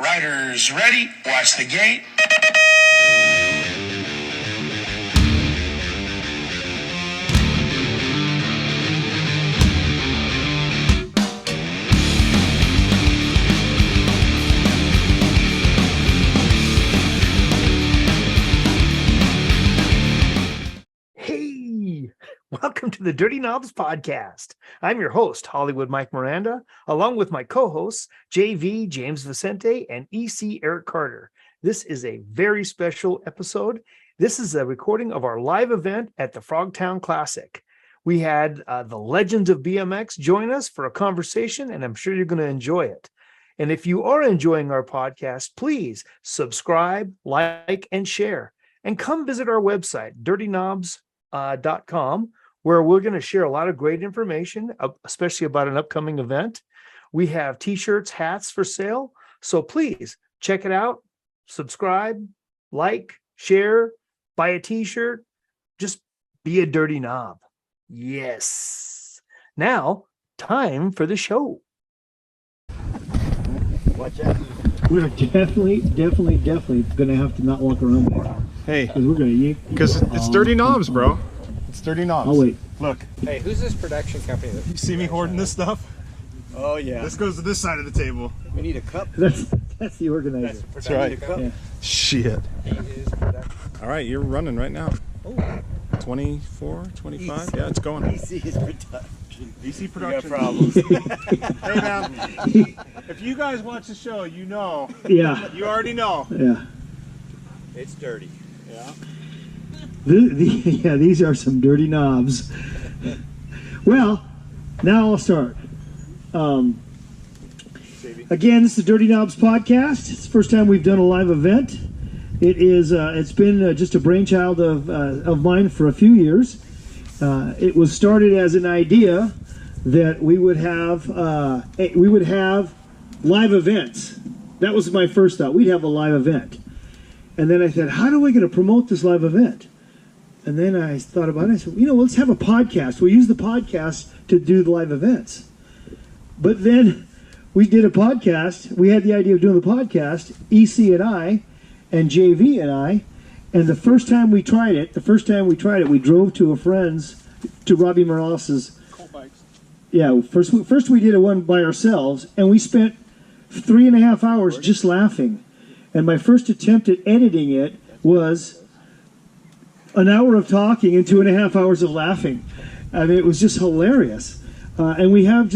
Riders ready, watch the gate. Hey, welcome to the Dirty Knobs Podcast. I'm your host, Hollywood Mike Miranda, along with my co-hosts, JV James Vicente and EC Eric Carter. This is a very special episode. This is a recording of our live event at the Frogtown Classic. We had the legends of BMX join us for a conversation, and I'm sure you're going to enjoy it. And if you are enjoying our podcast, please subscribe, like, and share. And come visit our website, dirtyknobs.com, where we're going to share a lot of great information, especially about an upcoming event. We have t-shirts, hats for sale. So please check it out, subscribe, like, share, buy a t-shirt, just be a dirty knob. Yes. Now, time for the show. Watch out. We're definitely going to have to not walk around more. Hey, because we're going to yank. Because it's dirty knobs, bro. It's dirty knobs. Oh, wait. Look. Hey, who's this production company? You see me hoarding this stuff? Oh, yeah. This goes to this side of the table. We need a cup. That's the organizer. That's right. Yeah. Shit. He is production. All right, you're running right now. Oh. 24, 25? Yeah, it's going. EC is production. EC production. You got problems. Hey, man. If you guys watch the show, you know. Yeah. You already know. Yeah. It's dirty. Yeah. Yeah, these are some dirty knobs. Well, now I'll start. Again, this is the Dirty Knobs Podcast. It's the first time we've done a live event. It's been just a brainchild of mine for a few years. It was started as an idea that we would have live events. That was my first thought. We'd have a live event. And then I said, how are we going to promote this live event? And then I thought about it. I said, let's have a podcast. We'll use the podcast to do the live events. But then we did a podcast. We had the idea of doing the podcast, EC and I, and JV and I. And the first time we tried it, we drove to a friend's, to Robbie Morales'. Cold bikes. Yeah, first we did a one by ourselves, and we spent 3.5 hours just laughing. And my first attempt at editing it was an hour of talking and 2.5 hours of laughing. I mean, it was just hilarious. And we've had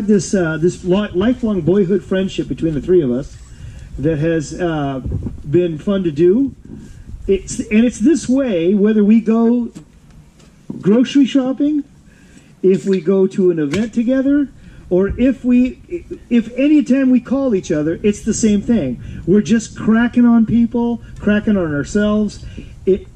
this lifelong boyhood friendship between the three of us that has been fun to do. It's this way whether we go grocery shopping, if we go to an event together, or if any time we call each other, it's the same thing. We're just cracking on people, cracking on ourselves.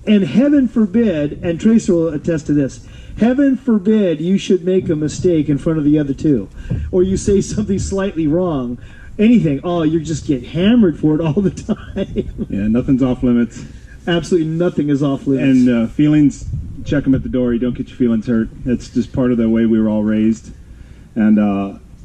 And heaven forbid, and Trace will attest to this, heaven forbid you should make a mistake in front of the other two, or you say something slightly wrong, anything. Oh, you just get hammered for it all the time. Yeah, nothing's off limits. Absolutely nothing is off limits. And feelings, check them at the door. You don't get your feelings hurt. It's just part of the way we were all raised. And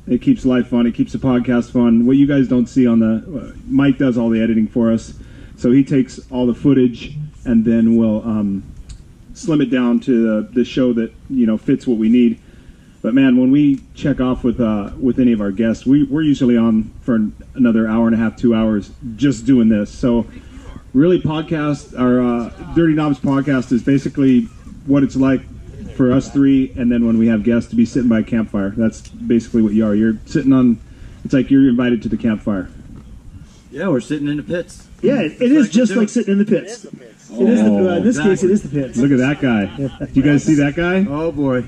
it keeps life fun. It keeps the podcast fun. What you guys don't see on the... Mike does all the editing for us. So he takes all the footage and then we'll slim it down to the show that, fits what we need. But man, when we check off with any of our guests, we're usually on for another hour and a half, 2 hours just doing this. So really our Dirty Knobs podcast is basically what it's like for us three, and then when we have guests to be sitting by a campfire. That's basically what you are. You're sitting on, it's like you're invited to the campfire. Yeah, we're sitting in the pits. Yeah, it is just like sitting in the pits. In this case, it is the pits. Look at that guy. Do you guys see that guy? Oh boy.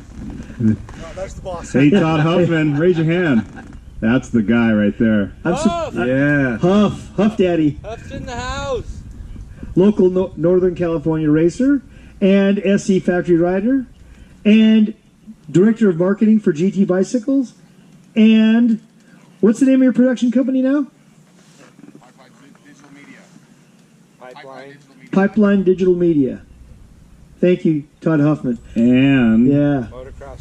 That's the boss. Hey, Todd Huffman, raise your hand. That's the guy right there. Yeah. Huff Daddy. Huff's in the house. Local Northern California racer and SC factory rider and director of marketing for GT Bicycles. And what's the name of your production company now? Pipeline Digital Media. Thank you, Todd Huffman. And yeah,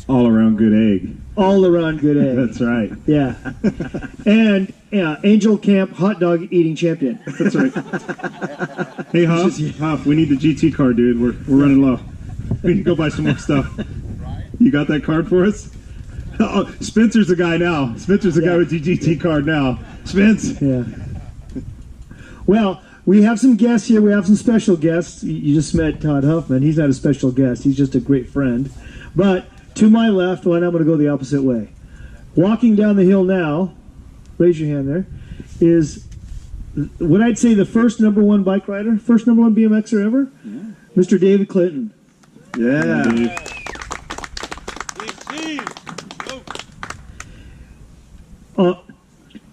all around good egg. all around good egg. That's right. Yeah. And Angel Camp hot dog eating champion. That's right. Hey, Huff, we need the GT card, dude. We're running low. We need to go buy some more stuff. You got that card for us? Oh, Spencer's the guy now. Spencer's the guy with the GT card now. Spence. Yeah. Well, we have some guests here. We have some special guests. You just met Todd Huffman. He's not a special guest. He's just a great friend. But to my left, well, I'm going to go the opposite way. Walking down the hill now, raise your hand there, is what I'd say the first #1 bike rider, first #1 BMXer ever, Mr. David Clinton. Yeah.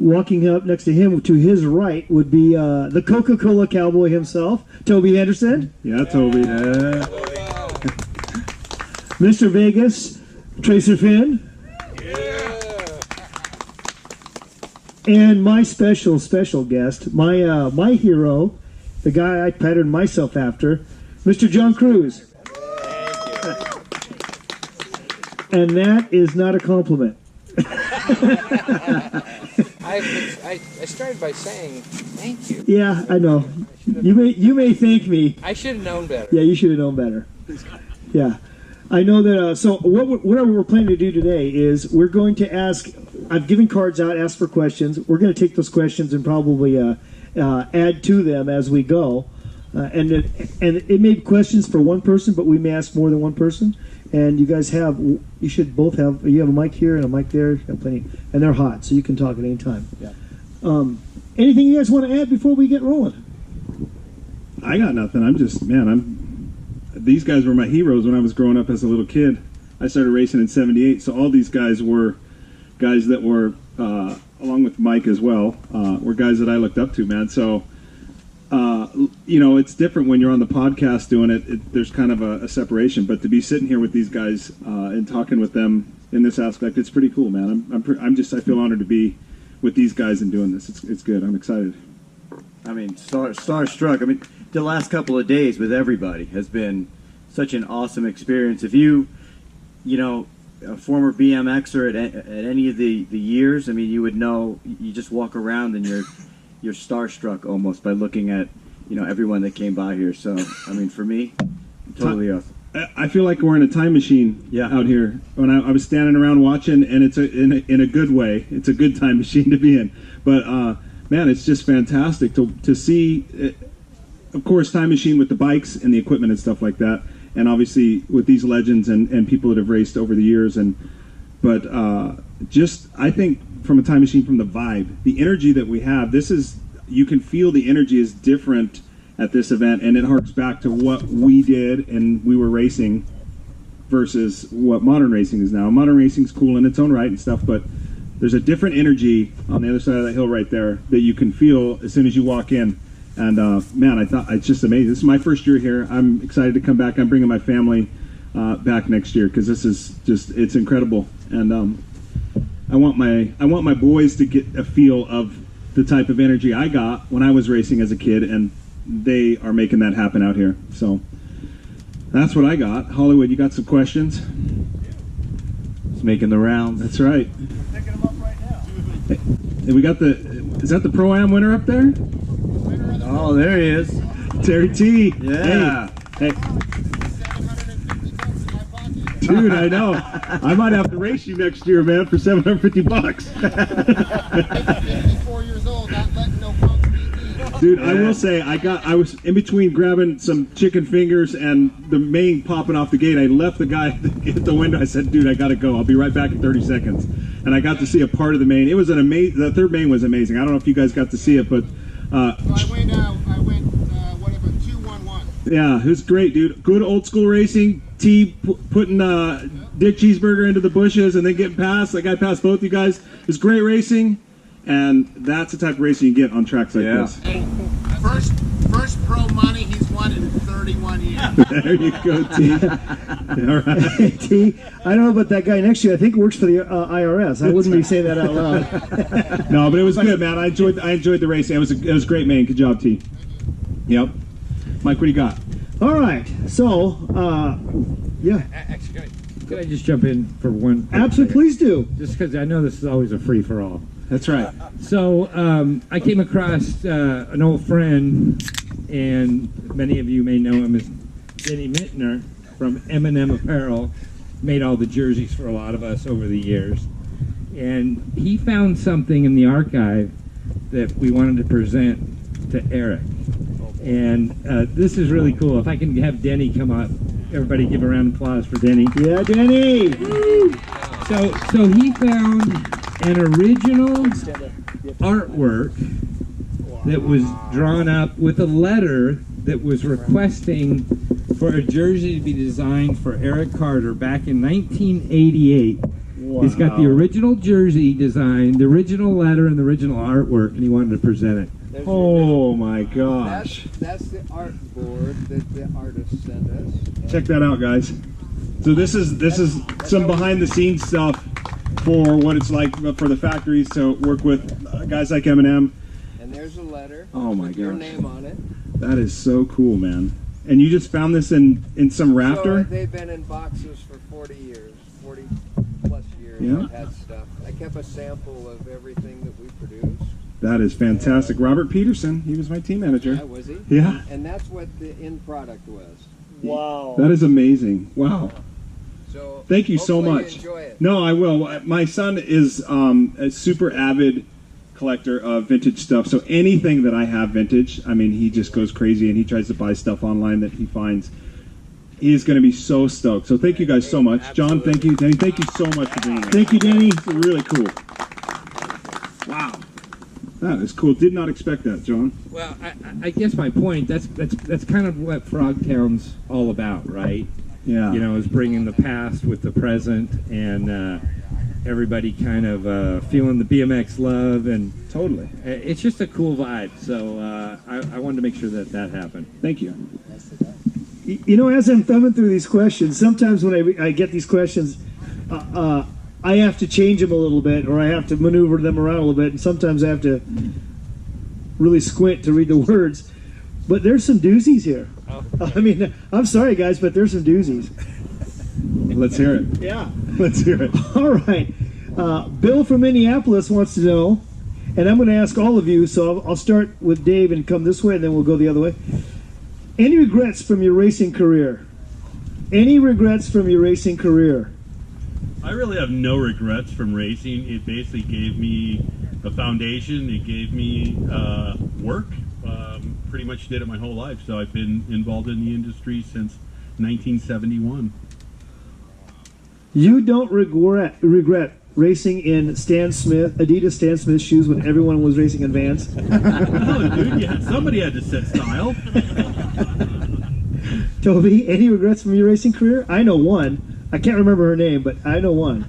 Walking up next to him, to his right, would be the Coca-Cola cowboy himself, Toby Henderson. Yeah, Toby. Yeah. Mr. Vegas, Tracer Finn. And my special guest, my hero, the guy I patterned myself after, Mr. John Cruz. And that is not a compliment. I started by saying thank you. Yeah, I know. You may thank me. I should have known better. Yeah, you should have known better. Yeah. I know that, so what we're planning to do today is we're going to ask, I've given cards out, ask for questions. We're going to take those questions and probably add to them as we go. And it may be questions for one person, but we may ask more than one person. And you guys you should both have, you have a mic here and a mic there, you have plenty, and they're hot, so you can talk at any time. Yeah. Anything you guys want to add before we get rolling? I got nothing. These guys were my heroes when I was growing up as a little kid. I started racing in '78, so all these guys were guys that were, along with Mike as well, were guys that I looked up to, man. So, it's different when you're on the podcast doing it. There's kind of a separation, but to be sitting here with these guys and talking with them in this aspect, it's pretty cool, man. I feel honored to be with these guys and doing this. It's good. I'm excited. I mean, starstruck. I mean, the last couple of days with everybody has been such an awesome experience. If you a former BMXer at any of the years, I mean, you would know. You just walk around and you're starstruck almost by looking at everyone that came by here. So, I mean, for me, totally awesome. I feel like we're in a time machine out here. When I was standing around watching, and it's in a good way. It's a good time machine to be in. But man, it's just fantastic to see. Of course, time machine with the bikes and the equipment and stuff like that, and obviously with these legends and people that have raced over the years. But I think from a time machine, from the vibe, the energy that we have. You can feel the energy is different at this event, and it harks back to what we did and we were racing versus what modern racing is now. Modern racing is cool in its own right and stuff, but there's a different energy on the other side of that hill right there that you can feel as soon as you walk in. And man, I thought it's just amazing. This is my first year here. I'm excited to come back. I'm bringing my family back next year because this is it's incredible. And I want my boys to get a feel of the type of energy I got when I was racing as a kid, and they are making that happen out here. So that's what I got. Hollywood, you got some questions? It's making the rounds. That's right. We're picking them up right now. Hey, we got is that the Pro-Am winner up there? Oh, there he is. Terry T. Yeah. Hey. Dude, I know. I might have to race you next year, man, for $750. 54 years old, not letting no punks beat me. Dude, I will say, I was in between grabbing some chicken fingers and the main popping off the gate. I left the guy at the window. I said, dude, I gotta go. I'll be right back in 30 seconds. And I got to see a part of the main. It was an amazing, the third main was amazing. I don't know if you guys got to see it, but So I went whatever, 2-1-1. yeah, it was great, dude. Good old school racing. T putting Dick Cheeseburger into the bushes and then getting past. That guy passed both you guys. It was great racing, and that's the type of racing you get on tracks like this. Hey, first pro money he's won in 31 years. There you go, T. All right. T, I don't know about that guy next to you. I think it works for the IRS. I wouldn't be saying that out loud. No, but it was good, man. I enjoyed the racing. It was great, man. Good job, T. Yep. Mike, what do you got? All right, so, yeah. Actually, Could I just jump in for one? Absolutely, please do. Just because I know this is always a free-for-all. That's right. So I came across an old friend, and many of you may know him as Denny Mittner from M&M Apparel. Made all the jerseys for a lot of us over the years. And he found something in the archive that we wanted to present to Eric. And this is really cool. If I can have Denny come up. Everybody give a round of applause for Denny. Yeah, Denny! So he found an original artwork that was drawn up with a letter that was requesting for a jersey to be designed for Eric Carter back in 1988. Wow. He's got the original jersey design, the original letter, and the original artwork, and he wanted to present it. Oh my gosh. That's the art board that the artist sent us. Check that out, guys. So this is some behind the scenes stuff for what it's like for the factories to work with guys like M&M. And there's a letter. Oh my with your gosh. name on it. That is so cool, man. And you just found this in some So rafter? they've been in boxes for 40 years, 40 plus years. Yeah. I've had stuff. I kept a sample of everything that we produced. That is fantastic. Robert Peterson, he was my team manager. Yeah, was he? Yeah. And that's what the end product was. Wow. That is amazing. Wow. So Thank you so hopefully much. You enjoy it. No, I will. My son is a super avid collector of vintage stuff. So anything that I have vintage, I mean, he just goes crazy and he tries to buy stuff online that he finds. He is going to be so stoked. So thank you guys so much. John, thank you. Danny, thank you so much for being here. Thank you, Denny. It's really cool. Wow. That is cool. Did not expect that, John. Well, I guess my point, that's kind of what Frogtown's all about, right? Yeah. You know, is bringing the past with the present and everybody kind of feeling the BMX love, and totally. It's just a cool vibe. So I wanted to make sure that happened. Thank you. You know, as I'm thumbing through these questions, sometimes when I get these questions, I have to change them a little bit, or I have to maneuver them around a little bit, and sometimes I have to really squint to read the words. But there's some doozies here. I mean, I'm sorry, guys, but there's some doozies. Let's hear it. Yeah. Let's hear it. All right. Bill from Minneapolis wants to know, and I'm going to ask all of you, so I'll start with Dave and come this way, and then we'll go the other way. Any regrets from your racing career? Any regrets from your racing career? I really have no regrets from racing. It basically gave me a foundation. It gave me work. Pretty much did it my whole life. So I've been involved in the industry since 1971. You don't regret racing in Adidas Stan Smith shoes when everyone was racing in Vans? No, dude, somebody had to set style. Toby, any regrets from your racing career? I know one. I can't remember her name, but I know one.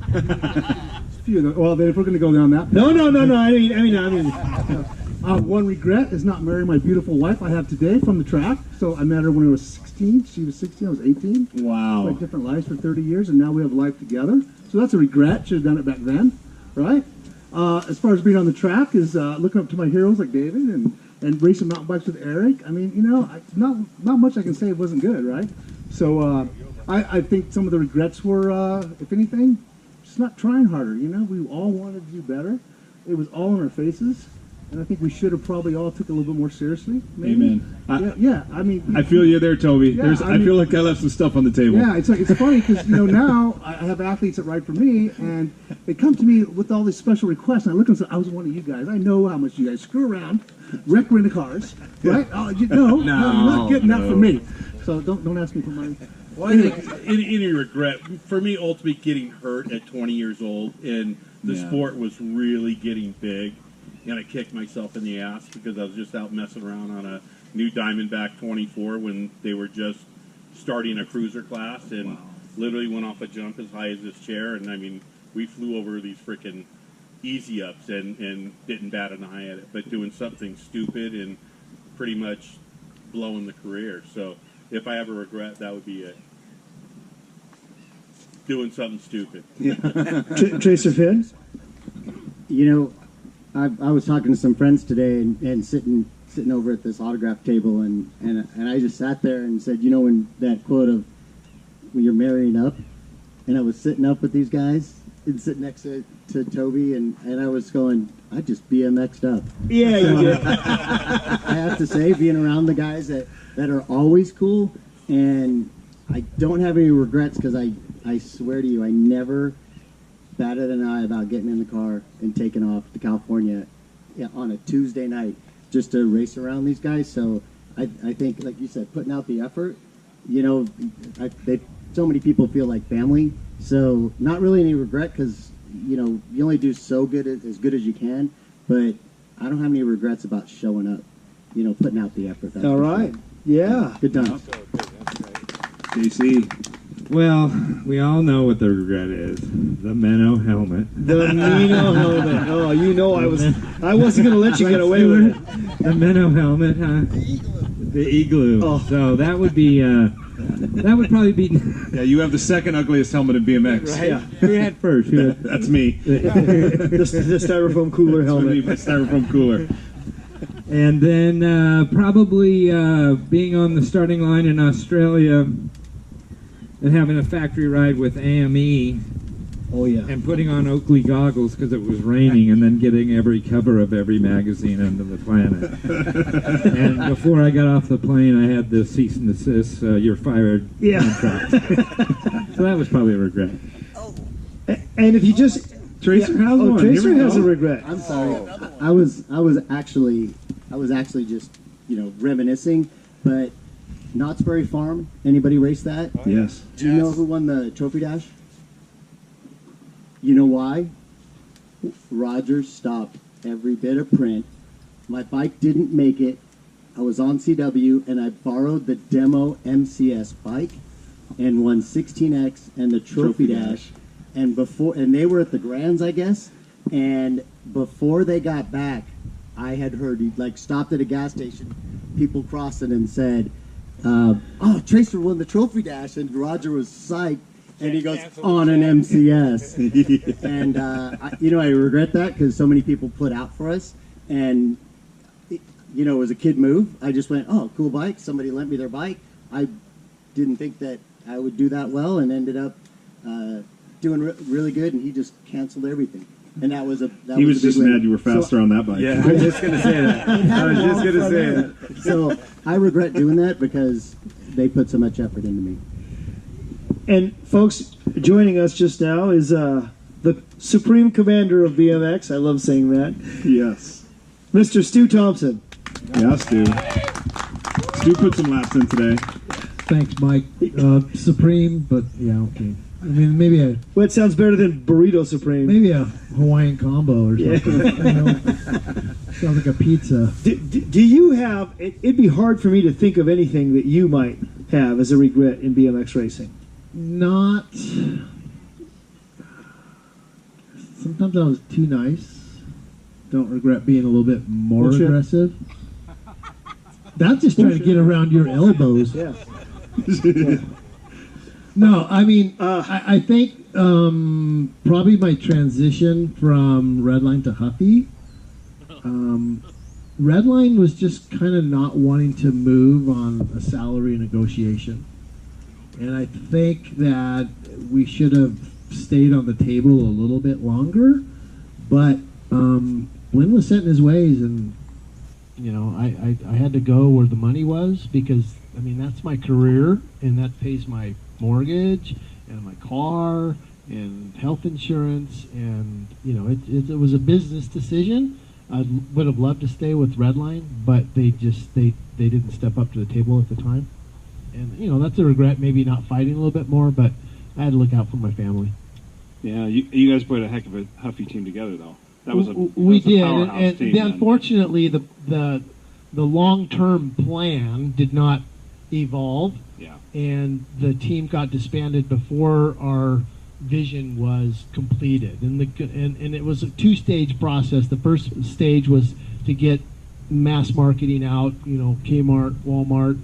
Well, then if we're going to go down that path. No. I mean. One regret is not marrying my beautiful wife I have today from the track. So I met her when I was 16. She was 16. I was 18. Wow. We had different lives for 30 years, and now we have life together. So that's a regret. Should have done it back then, right? As far as being on the track is looking up to my heroes like David and racing mountain bikes with Eric. I mean, not much I can say it wasn't good, right? So I think some of the regrets were, if anything, just not trying harder. We all wanted to do better. It was all in our faces. And I think we should have probably all took it a little bit more seriously. Maybe. Amen. I mean, I feel you there, Toby. Yeah, I feel like I left some stuff on the table. Yeah, it's funny because now I have athletes that ride for me, and they come to me with all these special requests. And I look and say, I was one of you guys. I know how much you guys screw around, wreck rent cars, right? You're not getting that from me. So don't ask me for money. Well, I think any regret for me, ultimately getting hurt at 20 years old, and the sport was really getting big. And I kicked myself in the ass because I was just out messing around on a new Diamondback 24 when they were just starting a cruiser class, and literally went off a jump as high as this chair. And I mean, we flew over these freaking easy ups and didn't bat an eye at it, but doing something stupid and pretty much blowing the career. So if I ever regret, that would be it. Doing something stupid. Tracer Finn? I was talking to some friends today and sitting over at this autograph table, and I just sat there and said, when that quote of when you're marrying up, and I was sitting up with these guys and sitting next to Toby, and I was going, I just BMX'd up. Yeah, you did. I have to say, being around the guys that are always cool, and I don't have any regrets because I swear to you, I never batted an eye about getting in the car and taking off to California on a Tuesday night just to race around these guys. So I think, like you said, putting out the effort, you know, so many people feel like family. So not really any regret because, you know, you only do so good as good as you can. But I don't have any regrets about showing up, you know, putting out the effort. All right. Yeah. Good time. JC. Well, we all know what the regret is. The Menno helmet. The Menno helmet. Oh, you know I wasn't going to let you get away with it. The Menno helmet, huh? The igloo. Oh. So that would be, that would probably be... Yeah, you have the second ugliest helmet in BMX. Right. Yeah. Who had first? That's me. the styrofoam cooler helmet. My styrofoam cooler. And then probably being on the starting line in Australia and having a factory ride with AME. Oh, yeah. And putting on Oakley goggles because it was raining, and then getting every cover of every magazine under the planet. And before I got off the plane, I had the cease and desist, you're fired contract. So that was probably a regret. And if you just... Tracer has one. Tracer has a regret. I'm sorry. I was actually just, you know, reminiscing, but Knott's Berry Farm. Anybody race that? Yes. Do you know who won the trophy dash? You know why? Roger stopped every bit of print. My bike didn't make it. I was on CW and I borrowed the demo MCS bike and won 16X and the trophy dash. And they were at the Grands, I guess. And before they got back, I had heard he like stopped at a gas station, people crossing and said, "Oh, Tracer won the trophy dash," and Roger was psyched. And he goes, on an MCS. And, I regret that because so many people put out for us. And, it was a kid move. I just went, oh, cool bike. Somebody lent me their bike. I didn't think that I would do that well and ended up doing really good. And he just canceled everything. And that was he was just mad you were faster on that bike. Yeah, I was just going to say that. So I regret doing that because they put so much effort into me. And folks, joining us just now is the Supreme Commander of BMX. I love saying that. Yes. Mr. Stu Thomsen. Yeah, Stu. Stu put some laps in today. Thanks, Mike. Supreme, but yeah, okay. I mean, maybe well, it sounds better than Burrito Supreme. Maybe a Hawaiian combo or something. Sounds like a pizza. Do you have... It'd be hard for me to think of anything that you might have as a regret in BMX racing. Not. Sometimes I was too nice. Don't regret being a little bit more aggressive. That's just trying to get around your elbows. Yeah. No, I mean, I think probably my transition from Redline to Huffy. Redline was just kind of not wanting to move on a salary negotiation. And I think that we should have stayed on the table a little bit longer. But Blinn was set in his ways, and I had to go where the money was because, I mean, that's my career, and that pays my mortgage and my car and health insurance, and it was a business decision. I would have loved to stay with Redline, but they didn't step up to the table at the time. And, that's a regret, maybe not fighting a little bit more, but I had to look out for my family. Yeah, you guys put a heck of a Huffy team together, though. We did, and unfortunately, the long-term plan did not evolve, and the team got disbanded before our vision was completed. And it was a two-stage process. The first stage was to get mass marketing out, Kmart, Walmart,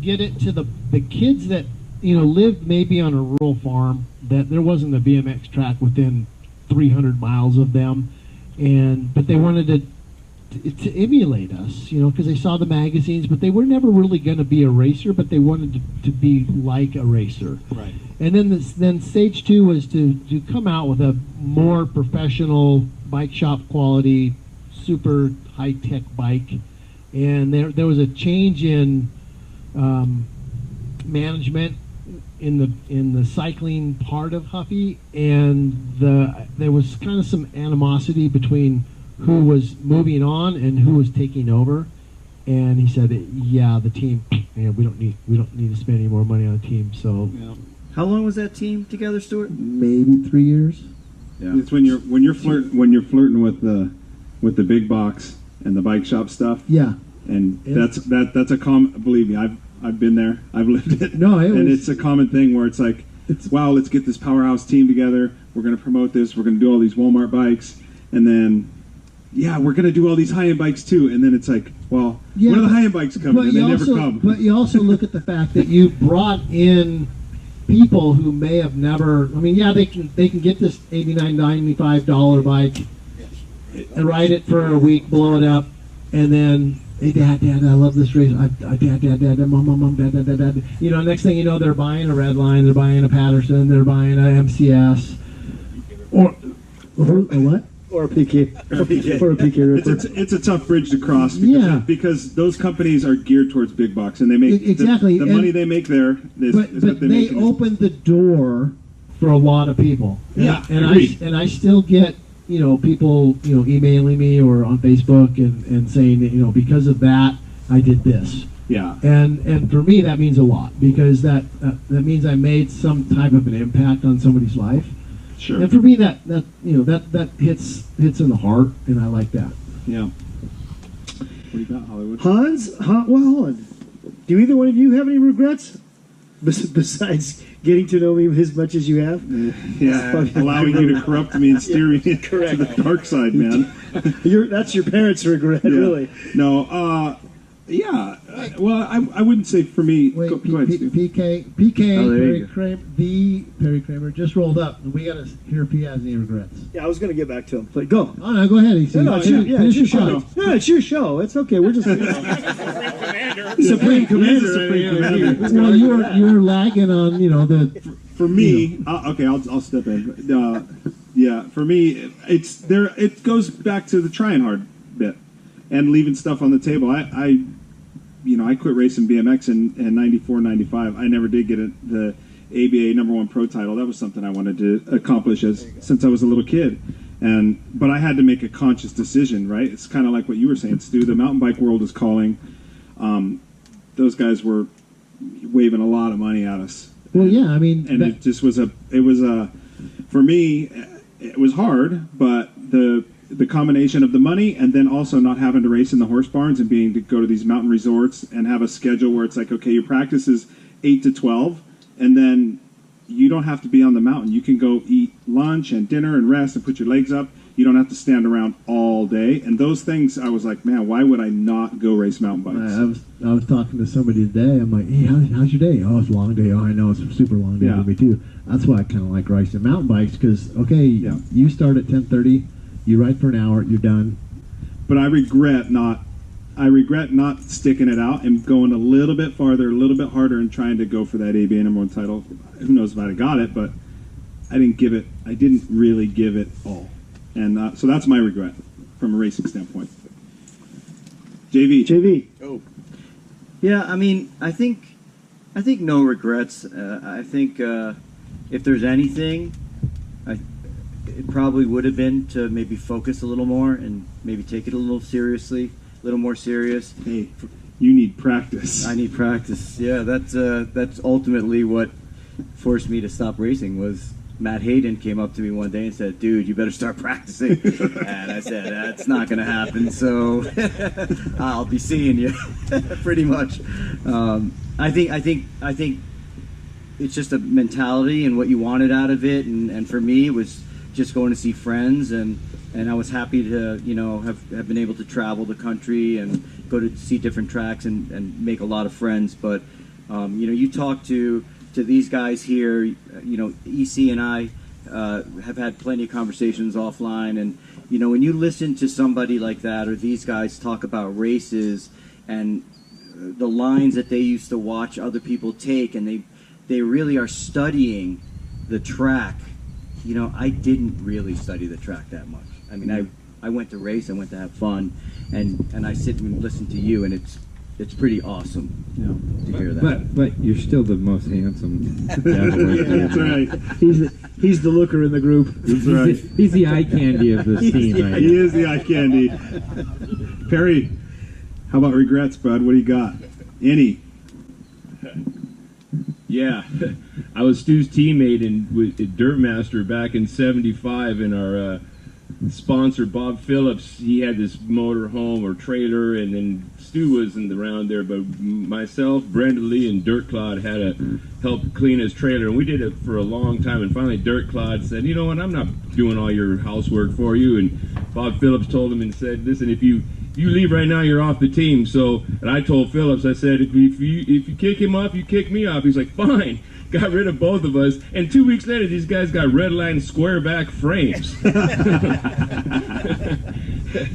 get it to the kids that lived maybe on a rural farm, that there wasn't a BMX track within 300 miles of them, but they wanted to to emulate us, because they saw the magazines, but they were never really going to be a racer, but they wanted to be like a racer. Right. And then stage 2 was to come out with a more professional bike shop quality, super high tech bike, and there was a change in management in the cycling part of Huffy, and there was kind of some animosity between who was moving on and who was taking over. And he said, "Yeah, the team. Yeah, we don't need to spend any more money on the team." So, how long was that team together, Stuart? Maybe 3 years. Yeah. It's when you're flirting with the big box and the bike shop stuff. Yeah. And that's a common. Believe me, I've been there. I've lived it. No, it's a common thing where it's like, wow, let's get this powerhouse team together. We're going to promote this. We're going to do all these Walmart bikes, and then, yeah, we're going to do all these high-end bikes too. And then it's like, well, when are the high-end bikes coming? And they never come. But you also look at the fact that you brought in people who may have never. I mean, yeah, they can get this $89, $95 bike and ride it for a week, blow it up, and then, hey, Dad, I love this race. Dad, Mom, Dad. Next thing you know, they're buying a Redline, they're buying a Patterson, they're buying a MCS, or a what? Or a PK. Or a PK. It's a tough bridge to cross. Because those companies are geared towards big box, and they make exactly the money they make there. But they opened the door for a lot of people. And I still get people emailing me or on Facebook and saying that because of that I did this. Yeah. And for me that means a lot, because that means I made some type of an impact on somebody's life. Sure. And for me that hits in the heart, and I like that. Yeah. What do you got, Hollywood? Hans, hold on. Do either one of you have any regrets besides getting to know me as much as you have? Yeah, allowing you to corrupt me and steer me to the dark side, man. That's your parents' regret, really. No, yeah. Well, I wouldn't say for me. Wait, go ahead, Steve. Perry Kramer just rolled up, and we got to hear if he has any regrets. Yeah, I was going to get back to him, but go. Oh no, go ahead. It's your show. No, it's your show. It's okay. We're just Supreme Commander. Well, you're lagging on the. For me, okay, I'll step in. Yeah, for me, it's there. It goes back to the trying hard bit and leaving stuff on the table. I quit racing BMX in 94, 95. I never did get the ABA #1 pro title. That was something I wanted to accomplish since I was a little kid. But I had to make a conscious decision, right? It's kind of like what you were saying, Stu. The mountain bike world is calling. Those guys were waving a lot of money at us. Well, yeah, I mean, and it just was for me, it was hard, but the combination of the money and then also not having to race in the horse barns and being to go to these mountain resorts and have a schedule where it's like, okay, your practice is 8 to 12, and then you don't have to be on the mountain. You can go eat lunch and dinner and rest and put your legs up. You don't have to stand around all day. And those things, I was like, man, why would I not go race mountain bikes? I was talking to somebody today. I'm like, hey, how's your day? Oh, it's a long day. Oh, I know, it's a super long day for me too. That's why I kind of like racing mountain bikes, because, okay, you start at 10:30, you ride for an hour, you're done. But I regret not sticking it out and going a little bit farther, a little bit harder, and trying to go for that ABA #1 title. Who knows if I'd have got it, but I didn't really give it all. And so that's my regret from a racing standpoint. JV. Oh. Yeah, I mean, I think no regrets. I think if there's anything, it probably would have been to maybe focus a little more and maybe take it a little more serious. Hey, you need practice. I need practice. Yeah, that's ultimately what forced me to stop racing. Was Matt Hayden came up to me one day and said, "Dude, you better start practicing." And I said, "That's not going to happen. So I'll be seeing you." Pretty much. I think it's just a mentality and what you wanted out of it. And for me, it was just going to see friends, and I was happy to have been able to travel the country and go to see different tracks and make a lot of friends. But you talk to these guys here, EC and I have had plenty of conversations offline, and You know, when you listen to somebody like that or these guys talk about races and the lines that they used to watch other people take, and they really are studying the track. You know, I didn't really study the track that much. I mean, I went to race, I went to have fun, and I sit and listen to you, and it's pretty awesome, you know, to hear that. But you're still the most handsome. That's right. He's the looker in the group. That's right. He's the eye candy of this team. Right? He is the eye candy. Perry, how about regrets, bud? What do you got? Any? Yeah, I was Stu's teammate at Dirtmaster back in '75, and our sponsor Bob Phillips, he had this motor home or trailer, and then Stu wasn't around there, but myself, Brenda Lee, and Dirt Clod had to help clean his trailer, and we did it for a long time, and finally Dirt Clod said, you know what, I'm not doing all your housework for you, and Bob Phillips told him and said, listen, if you leave right now, you're off the team. So, and I told Phillips, I said, if you kick him off, you kick me off. He's like, fine. Got rid of both of us, and 2 weeks later, these guys got red line square back frames.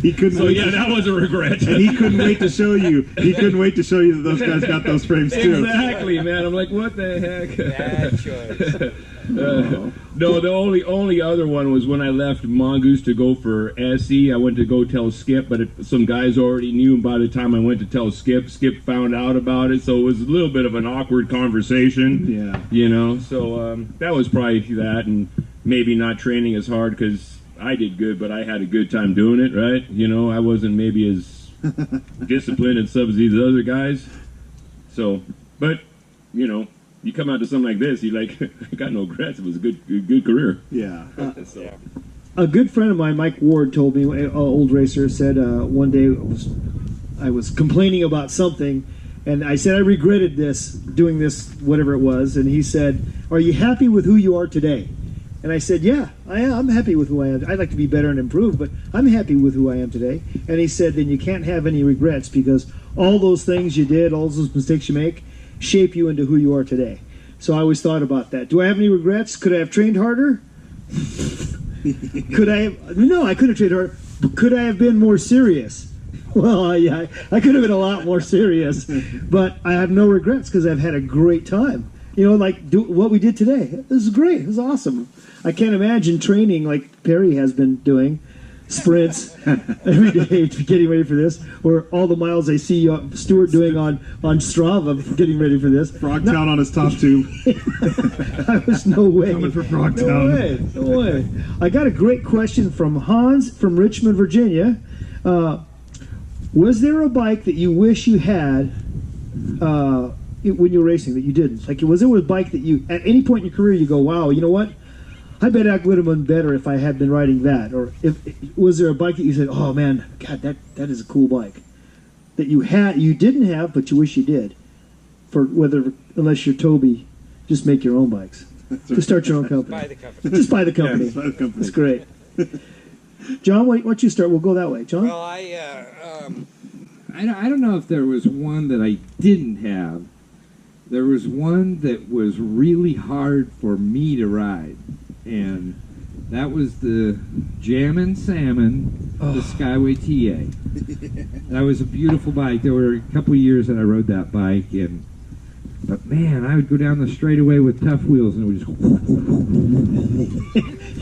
He couldn't. So yeah, that was a regret. And he couldn't wait to show you. He couldn't wait to show you that those guys got those frames too. Exactly, man. I'm like, what the heck? Bad choice. No, the only other one was when I left Mongoose to go for SE. I went to go tell Skip, but some guys already knew. And by the time I went to tell Skip, Skip found out about it. So it was a little bit of an awkward conversation. Yeah. You know, so that was probably that, and maybe not training as hard because I did good, but I had a good time doing it, right? You know, I wasn't maybe as disciplined as some of these other guys. So, but, you know, you come out to something like this, you like, I got no regrets. It was a good career. Yeah. So. A good friend of mine, Mike Ward, told me, an old racer, said one day I was complaining about something, and I said I regretted doing this, whatever it was, and he said, are you happy with who you are today? And I said, yeah, I am. I'm happy with who I am. I'd like to be better and improve, but I'm happy with who I am today. And he said, then you can't have any regrets because all those things you did, all those mistakes you make, shape you into who you are today. So I always thought about that. Do I have any regrets? Could I have trained harder? Could I have? No, I could have trained harder. But could I have been more serious? Well, yeah, I could have been a lot more serious. But I have no regrets because I've had a great time. You know, like what we did today. This is great. This is awesome. I can't imagine training like Perry has been doing, sprints every day, getting ready for this, or all the miles I see Stuart doing on Strava, getting ready for this. Frogtown on his top tube. I was no way. Coming for Frogtown. No way. I got a great question from Hans from Richmond, Virginia. Was there a bike that you wish you had when you were racing that you didn't? Like, was there a bike that you, at any point in your career, you go, wow, you know what? I bet I would have been better if I had been riding that. Or was there a bike that you said, oh man, God, that is a cool bike that you didn't have, but you wish you did? Unless you're Toby, just make your own bikes. Just start your own company. Buy the company. Just buy the company. Yeah, buy the company. That's great. John, why don't you start? We'll go that way. John? Well, I don't know if there was one that I didn't have. There was one that was really hard for me to ride, and that was the Jammin' Salmon, the Skyway TA. That was a beautiful bike. There were a couple of years that I rode that bike, but man, I would go down the straightaway with tough wheels, and it would just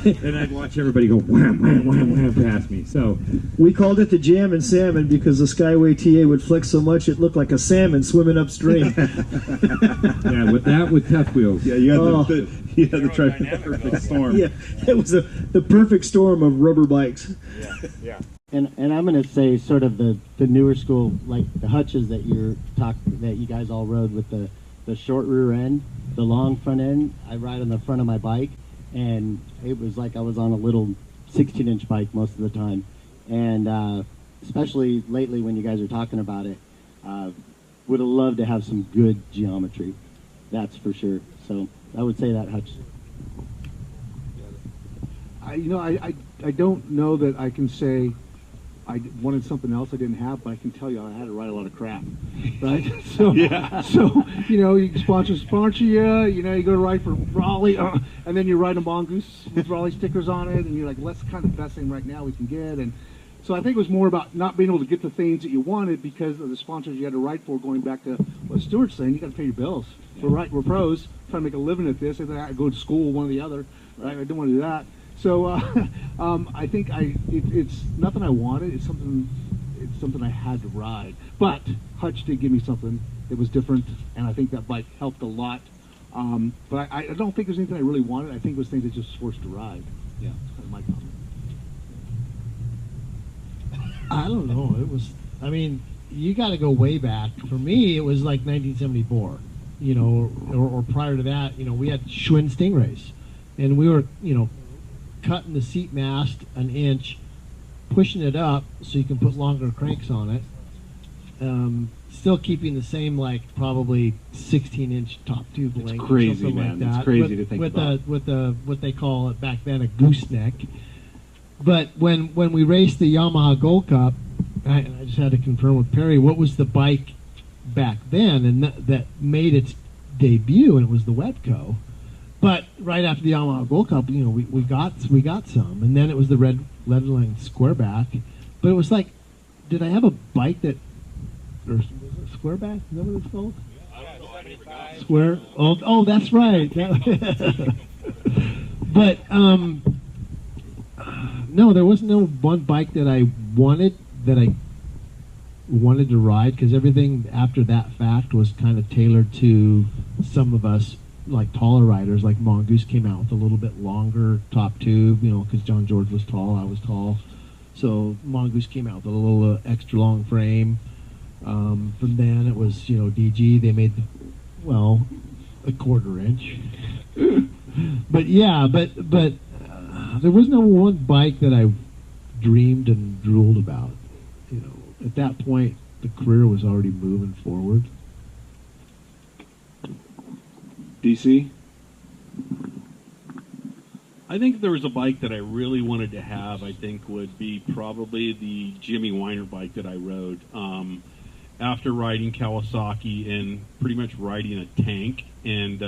and I'd watch everybody go wham, wham, wham, wham past me. So we called it the Jammin' Salmon because the Skyway TA would flex so much it looked like a salmon swimming upstream. Yeah, with tough wheels. Yeah, you had the perfect storm. Yeah, it was the perfect storm of rubber bikes. yeah. And I'm going to say sort of the newer school, like the hutches that you guys all rode with the short rear end, the long front end. I ride on the front of my bike, and it was like I was on a little 16-inch bike most of the time. And especially lately when you guys are talking about it, would have loved to have some good geometry. That's for sure. So I would say that hutch. I don't know that I can say I wanted something else I didn't have, but I can tell you I had to write a lot of crap, right? So, you sponsor you, you go to write for Raleigh, and then you write a Mongoose with Raleigh stickers on it, and you're like, well, that's kind of the best thing right now we can get. And so I think it was more about not being able to get the things that you wanted because of the sponsors you had to write for, going back to what Stuart's saying, you got to pay your bills. We're pros, trying to make a living at this, and then I go to school, one or the other, right? I didn't want to do that. So I think it's nothing I wanted. It's something I had to ride. But Hutch did give me something that was different, and I think that bike helped a lot. But I don't think there's anything I really wanted. I think it was things that just was forced to ride. Yeah, that's kind of my comment. I don't know. It was. I mean, you got to go way back. For me, it was like 1974. Or prior to that, we had Schwinn Stingrays, and we were, cutting the seat mast an inch, pushing it up so you can put longer cranks on it, still keeping the same probably 16-inch top tube length. It's crazy, something man. Like that. It's crazy to think about. With what they call it back then a gooseneck. But when we raced the Yamaha Gold Cup, I just had to confirm with Perry what was the bike back then, and that made its debut, and it was the Webco. But right after the Yamaha Gold Cup, we got some, and then it was the red leatherline squareback. But it was like, did I have a bike that, or squareback? Is that what it's called? Square. Oh, that's right. But no, there was no one bike that I wanted to ride, because everything after that fact was kind of tailored to some of us, like taller riders. Like Mongoose came out with a little bit longer top tube, because John George was tall, I was tall, so Mongoose came out with a little extra long frame. From then it was DG. They made a quarter inch. But yeah, but there was no one bike that I dreamed and drooled about. At that point, the career was already moving forward. DC? I think if there was a bike that I really wanted to have, I think would be probably the Jimmy Weiner bike that I rode. After riding Kawasaki and pretty much riding a tank and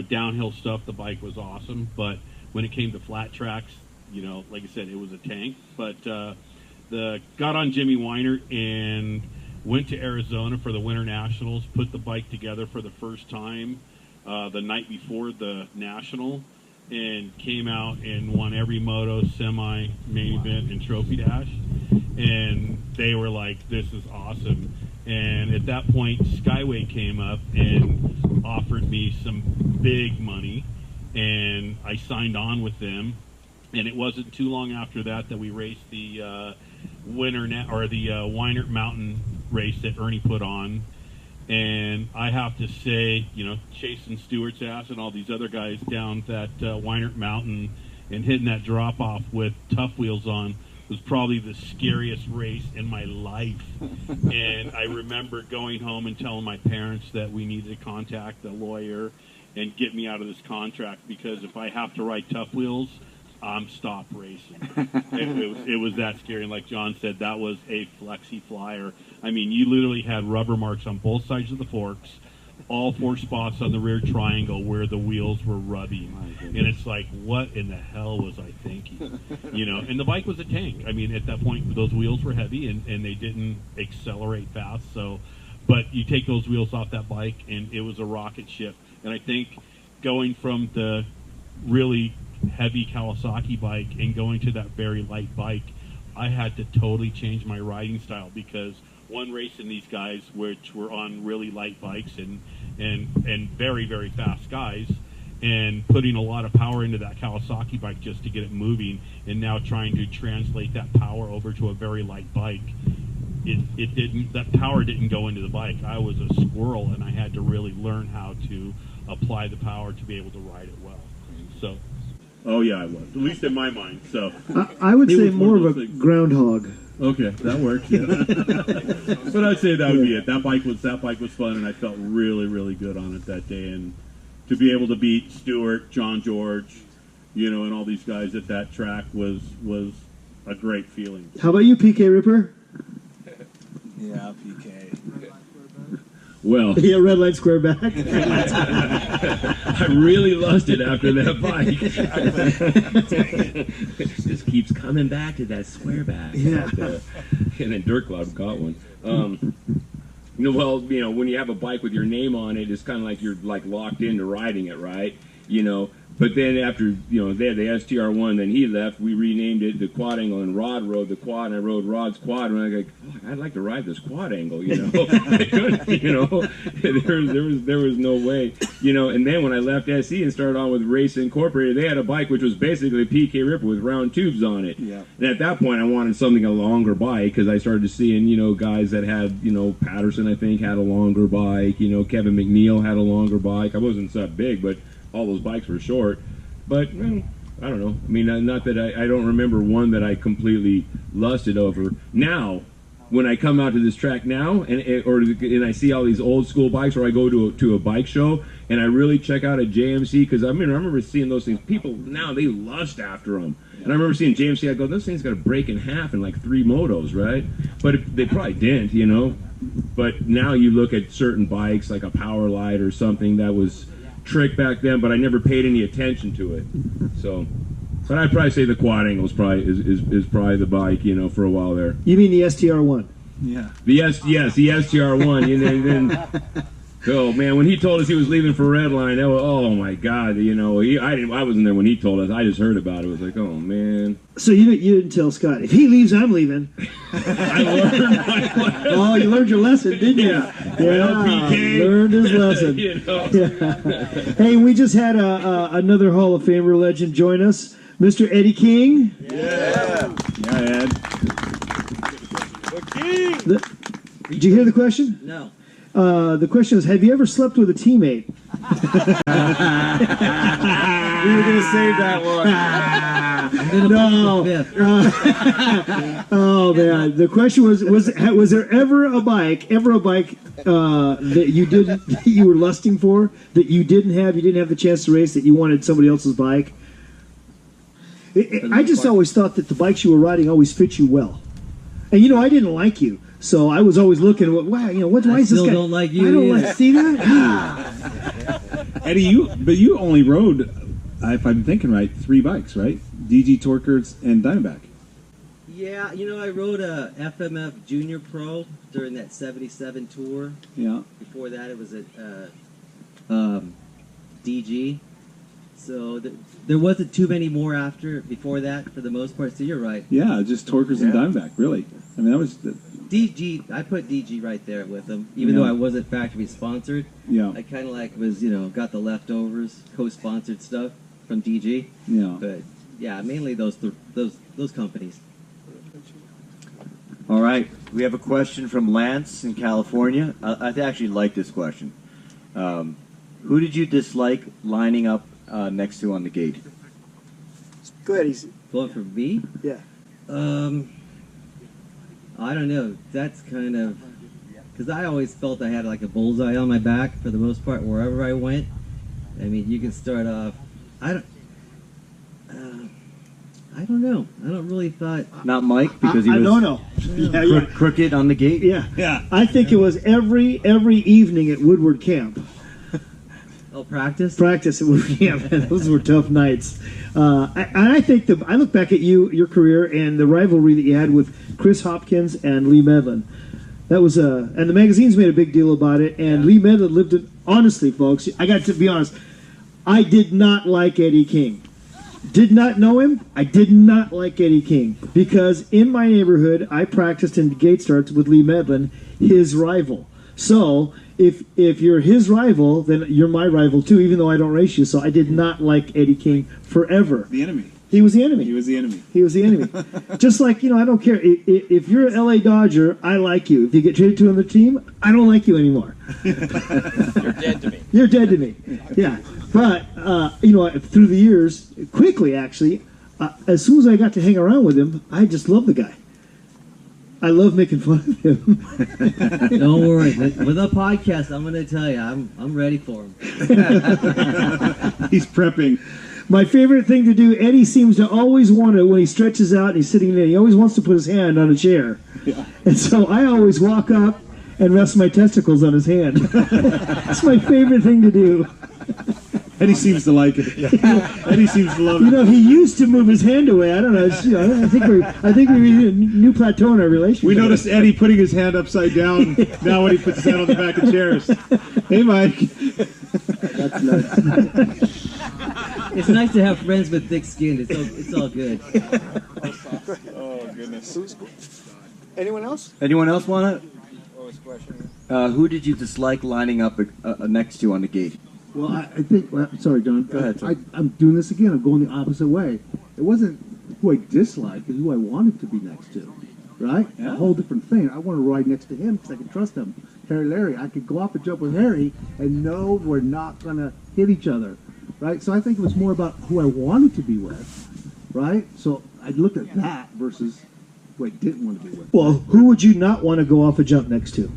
downhill stuff, the bike was awesome. But when it came to flat tracks, like I said, it was a tank. But got on Jimmy Weiner and went to Arizona for the Winter Nationals, put the bike together for the first time the night before the National, and came out and won every moto, semi, main event, and trophy dash. And they were like, this is awesome. And at that point, Skyway came up and offered me some big money, and I signed on with them. And it wasn't too long after that we raced the Weiner Mountain race that Ernie put on. And I have to say, chasing Stewart's ass and all these other guys down that Weiner Mountain and hitting that drop off with tough wheels on was probably the scariest race in my life. And I remember going home and telling my parents that we needed to contact a lawyer and get me out of this contract, because if I have to ride tough wheels, I'm stop racing. It was that scary. And like John said, that was a flexi flyer. I mean, you literally had rubber marks on both sides of the forks, all 4 spots on the rear triangle where the wheels were rubbing. And it's like, what in the hell was I thinking? And the bike was a tank. I mean, at that point, those wheels were heavy and they didn't accelerate fast. But you take those wheels off that bike and it was a rocket ship. And I think going from the really heavy Kawasaki bike and going to that very light bike, I had to totally change my riding style, because one racing these guys, which were on really light bikes and very, very fast guys, and putting a lot of power into that Kawasaki bike just to get it moving, and now trying to translate that power over to a very light bike, that power didn't go into the bike. I was a squirrel, and I had to really learn how to apply the power to be able to ride it well. So. Oh yeah, I was. At least in my mind. So I would say more of a groundhog. Okay, that works. Yeah. But I'd say that would be it. That bike was fun, and I felt really, really good on it that day. And to be able to beat Stewart, John George, and all these guys at that track was a great feeling. How about you, PK Ripper? Yeah, PK. Well, yeah, red light square back. I really lusted after that bike. Just keeps coming back to that square back. Yeah. And then Dirt Cloud got one. Well, when you have a bike with your name on it, it's kind of like you're like locked into riding it, right? But then after, they had the STR1, then he left, we renamed it the Quad Angle, and Rod rode the quad, and I rode Rod's quad, and I was like, I'd like to ride this Quad Angle, I couldn't, there was no way, and then when I left SE and started on with Race Incorporated, they had a bike which was basically a PK Ripper with round tubes on it. Yeah. And at that point, I wanted something a longer bike, because I started seeing, guys that had, Patterson, I think, had a longer bike, Kevin McNeil had a longer bike. I wasn't that big, but all those bikes were short, but I don't know. I mean, not that I don't remember one that I completely lusted over. Now, when I come out to this track now, and I see all these old school bikes, or I go to a bike show, and I really check out a JMC, because I remember seeing those things. People now, they lust after them. And I remember seeing JMC, I go, those things got to break in half in like 3 motos, right? But they probably didn't, But now you look at certain bikes, like a Power Light or something that was trick back then, but I never paid any attention to it. So, but I'd probably say the Quad Angle is probably the bike, for a while there. You mean the STR1? Yeah. The STR1. And then, oh man, when he told us he was leaving for Redline, that was, oh my God, I wasn't there when he told us. I just heard about it. It was like, oh man. So you didn't tell Scott, if he leaves, I'm leaving. I learned my lesson. Oh, you learned your lesson, didn't you? Yeah, learned his lesson. Yeah. Hey, we just had another Hall of Famer legend join us, Mr. Eddy King. Yeah, Ed. Did you hear the question? No. The question is, have you ever slept with a teammate? We were going to save that one. No. Oh man, the question was there ever a bike that you were lusting for, that you didn't have the chance to race, that you wanted somebody else's bike? I just always thought that the bikes you were riding always fit you well, and I didn't like you. So I was always looking, wow, why is this guy? Don't like you. I don't like, see that? Eddie, you only rode, if I'm thinking right, 3 bikes, right? DG, Torkers, and Diamondback. Yeah, I rode a FMF Junior Pro during that 77 tour. Yeah. Before that, it was at DG. So there wasn't too many more before that, for the most part. So you're right. Yeah, just Torkers and Diamondback, really. I mean, that was... DG, I put DG right there with them, even though I wasn't factory sponsored. Yeah. I kind of was, got the leftovers, co-sponsored stuff from DG. Yeah. But yeah, mainly those companies. All right, we have a question from Lance in California. I actually like this question. Who did you dislike lining up next to on the gate? Go ahead, easy. Going for me? Yeah. I don't know. That's kind of... Because I always felt I had like a bullseye on my back for the most part, wherever I went. I mean, you can start off... I don't know. I don't really thought... Not Mike, because he was no. Yeah. crooked on the gate? Yeah. I think it was every evening at Woodward Camp. Oh, practice? Practice at Woodward Camp. Those were tough nights. I think I look back at your career and the rivalry that you had with Chris Hopkins and Lee Medlin. That was and the magazines made a big deal about it. And Lee Medlin lived it. Honestly, folks, I got to be honest. I did not like Eddy King. Did not know him. I did not like Eddy King because in my neighborhood I practiced in gate starts with Lee Medlin, his rival. So if you're his rival, then you're my rival too, even though I don't race you. So I did not like Eddy King forever. The enemy. He was the enemy. He was the enemy. He was the enemy. Just like, I don't care. If you're an LA Dodger, I like you. If you get traded to another team, I don't like you anymore. You're dead to me. You're dead to me. Yeah. But, through the years, quickly actually, as soon as I got to hang around with him, I just loved the guy. I love making fun of him. Don't worry. With a podcast, I'm going to tell you, I'm ready for him. He's prepping. My favorite thing to do, Eddie seems to always want to, when he stretches out and he's sitting there, he always wants to put his hand on a chair. Yeah. And so I always walk up and rest my testicles on his hand. That's my favorite thing to do. Eddie seems to like it. Eddie seems to love it. You know, he used to move his hand away. I don't know. I think we're in a new plateau in our relationship. We noticed Eddie putting his hand upside down now when he puts his hand on the back of chairs. Hey, Mike. That's nuts. It's nice to have friends with thick skin. It's all good. Oh, goodness. Anyone else? Anyone else want What was the question? to? Who did you dislike lining up next to on the gate? Well, I think. Well, sorry, John. Go ahead, sir. I'm doing this again. I'm going the opposite way. It wasn't who I disliked; it's who I wanted to be next to. Right? Yeah. A whole different thing. I want to ride next to him because I can trust him. Larry. I could go off and jump with Harry and know we're not going to hit each other. Right? So I think it was more about who I wanted to be with. Right? So I looked at that versus who I didn't want to be with. Well, who would you not want to go off a jump next to?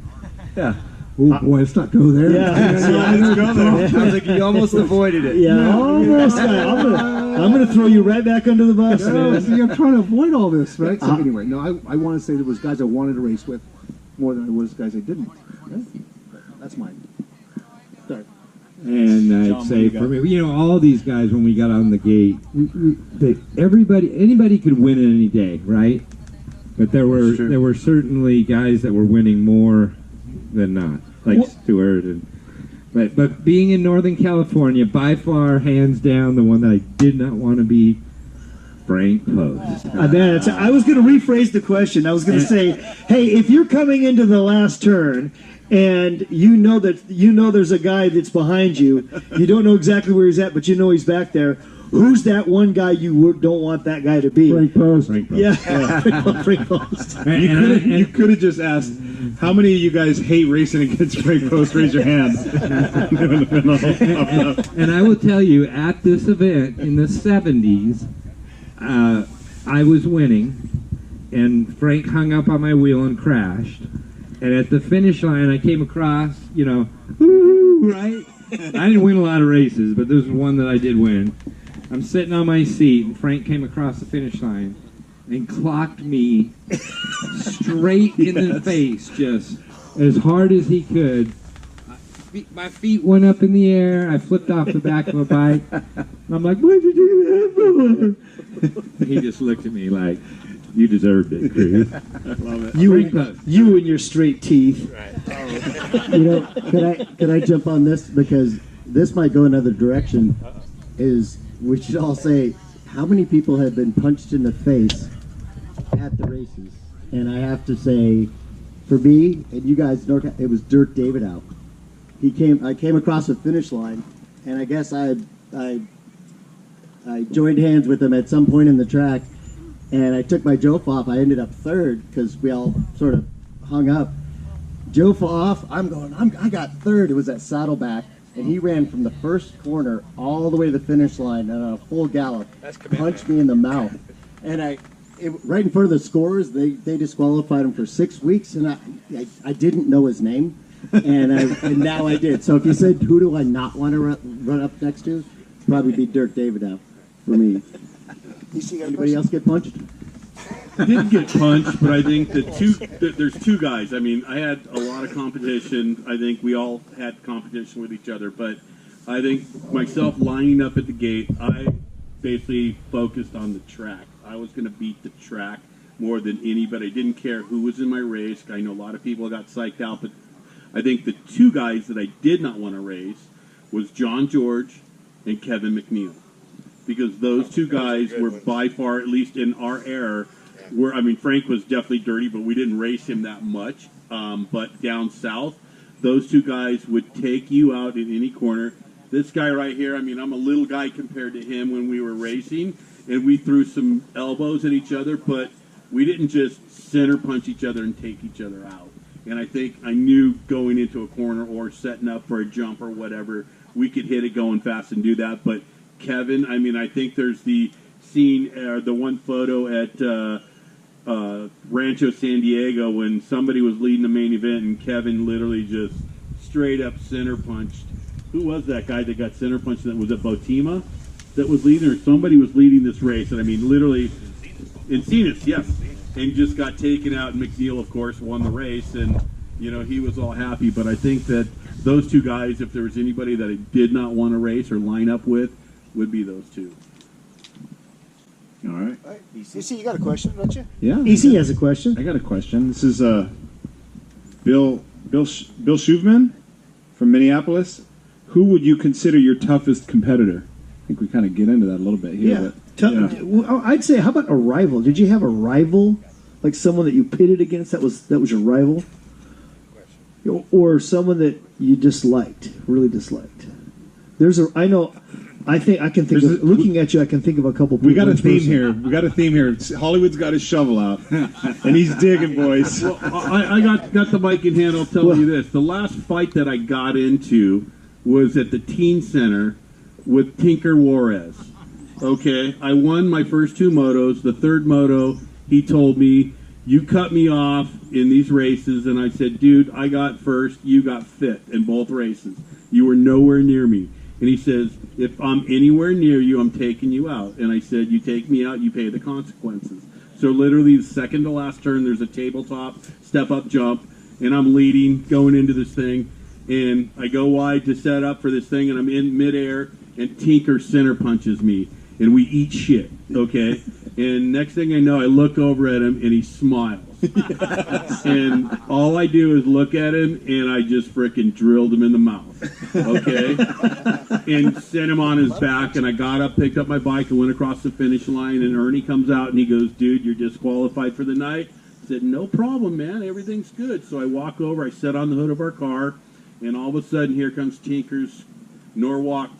Yeah. Oh boy, let's not go there. Let's go there. Sounds like you almost avoided it. Yeah, almost. I'm gonna throw you right back under the bus, No, man. see, I'm trying to avoid all this, right? So anyway, no, I want to say there was guys I wanted to race with more than there was guys I didn't. Right? That's mine. Sorry. And I'd say for me, you know, all these guys when we got on the gate, anybody could win it any day, right? But there were certainly guys that were winning more than not, like Stewart. But being in Northern California, by far, hands down, the one that I did not want to be, Frank Post. Man, I was going to rephrase the question. I was going to say, hey, if you're coming into the last turn and you know there's a guy that's behind you, you don't know exactly where he's at, but you know he's back there. Who's that one guy you don't want that guy to be? Frank Post. Yeah, Frank Post. You could have just asked, how many of you guys hate racing against Frank Post? Raise your hand. And I will tell you, at this event in the 70s, I was winning, and Frank hung up on my wheel and crashed. And at the finish line, I came across, you know, woo, right? I didn't win a lot of races, but this was one that I did win. I'm sitting on my seat, and Frank came across the finish line and clocked me straight in the face, just as hard as he could. My feet went up in the air. I flipped off the back of a bike. I'm like, what'd you do that for? He just looked at me like, you deserved it, Chris. Love it. You and your straight teeth. You know, could I jump on this, because this might go another direction? Is we should all say how many people have been punched in the face at the races? And I have to say, for me, and you guys know, it was Dirk David out. I came across the finish line, and I guess I joined hands with him at some point in the track, and I took my Joe off. I ended up third because we all sort of hung up. Joe off. I got third. It was at Saddleback, and he ran from the first corner all the way to the finish line and on a full gallop. Punched me in the mouth, and right in front of the scorers, they disqualified him for 6 weeks, and I didn't know his name, and now I did. So if you said who do I not want to run up next to, probably be Dirk David out for me. Anybody else get punched? I didn't get punched, but I think there's two guys. I mean, I had a lot of competition. I think we all had competition with each other, but I think myself lining up at the gate, I basically focused on the track. I was going to beat the track more than anybody. I didn't care who was in my race. I know a lot of people got psyched out, but I think the two guys that I did not want to race was John George and Kevin McNeil, because those two guys were by far, at least in our era, Frank was definitely dirty, but we didn't race him that much. But down south, those two guys would take you out in any corner. This guy right here, I'm a little guy compared to him when we were racing, and we threw some elbows at each other, but we didn't just center punch each other and take each other out. And I think I knew going into a corner or setting up for a jump or whatever, we could hit it going fast and do that. But Kevin, I think there's the scene, the one photo at Rancho San Diego when somebody was leading the main event and Kevin literally just straight up center punched. Who was that guy that got center punched? Was it Botima? that was leading, or somebody was leading this race, and I mean, literally, Encinas, yes, and just got taken out, and McNeil, of course, won the race, and, you know, he was all happy, but I think that those two guys, if there was anybody that I did not want to race or line up with, would be those two. All right. You see, you got a question, don't you? Yeah. EC has a question. I got a question. This is Bill Shuvman from Minneapolis. Who would you consider your toughest competitor? I think we kind of get into that a little bit here. Yeah. Well, I'd say, how about a rival? Did you have a rival, like someone that you pitted against that was your rival, or someone that you disliked, really disliked? I think I can think of, looking at you, I can think of a couple people. We got a theme here. We got a theme here. Hollywood's got his shovel out, and he's digging, boys. Well, I got the mic in hand. I'll tell you this: the last fight that I got into was at the Teen Center with Tinker Juarez. Okay, I won my first two motos. The third moto, he told me, "You cut me off in these races," and I said, "Dude, I got first. You got fifth in both races. You were nowhere near me." And he says, "If I'm anywhere near you, I'm taking you out." And I said, "You take me out, you pay the consequences." So literally the second to last turn, there's a tabletop, step-up jump, and I'm leading, going into this thing. And I go wide to set up for this thing, and I'm in midair, and Tinker center punches me. And we eat shit, okay? And next thing I know, I look over at him, and he smiles. And all I do is look at him, and I just frickin' drilled him in the mouth, okay? And sent him on his back, and I got up, picked up my bike, and went across the finish line, and Ernie comes out, and he goes, "Dude, you're disqualified for the night." I said, "No problem, man. Everything's good." So I walk over, I sit on the hood of our car, and all of a sudden, here comes Tinker's Norwalk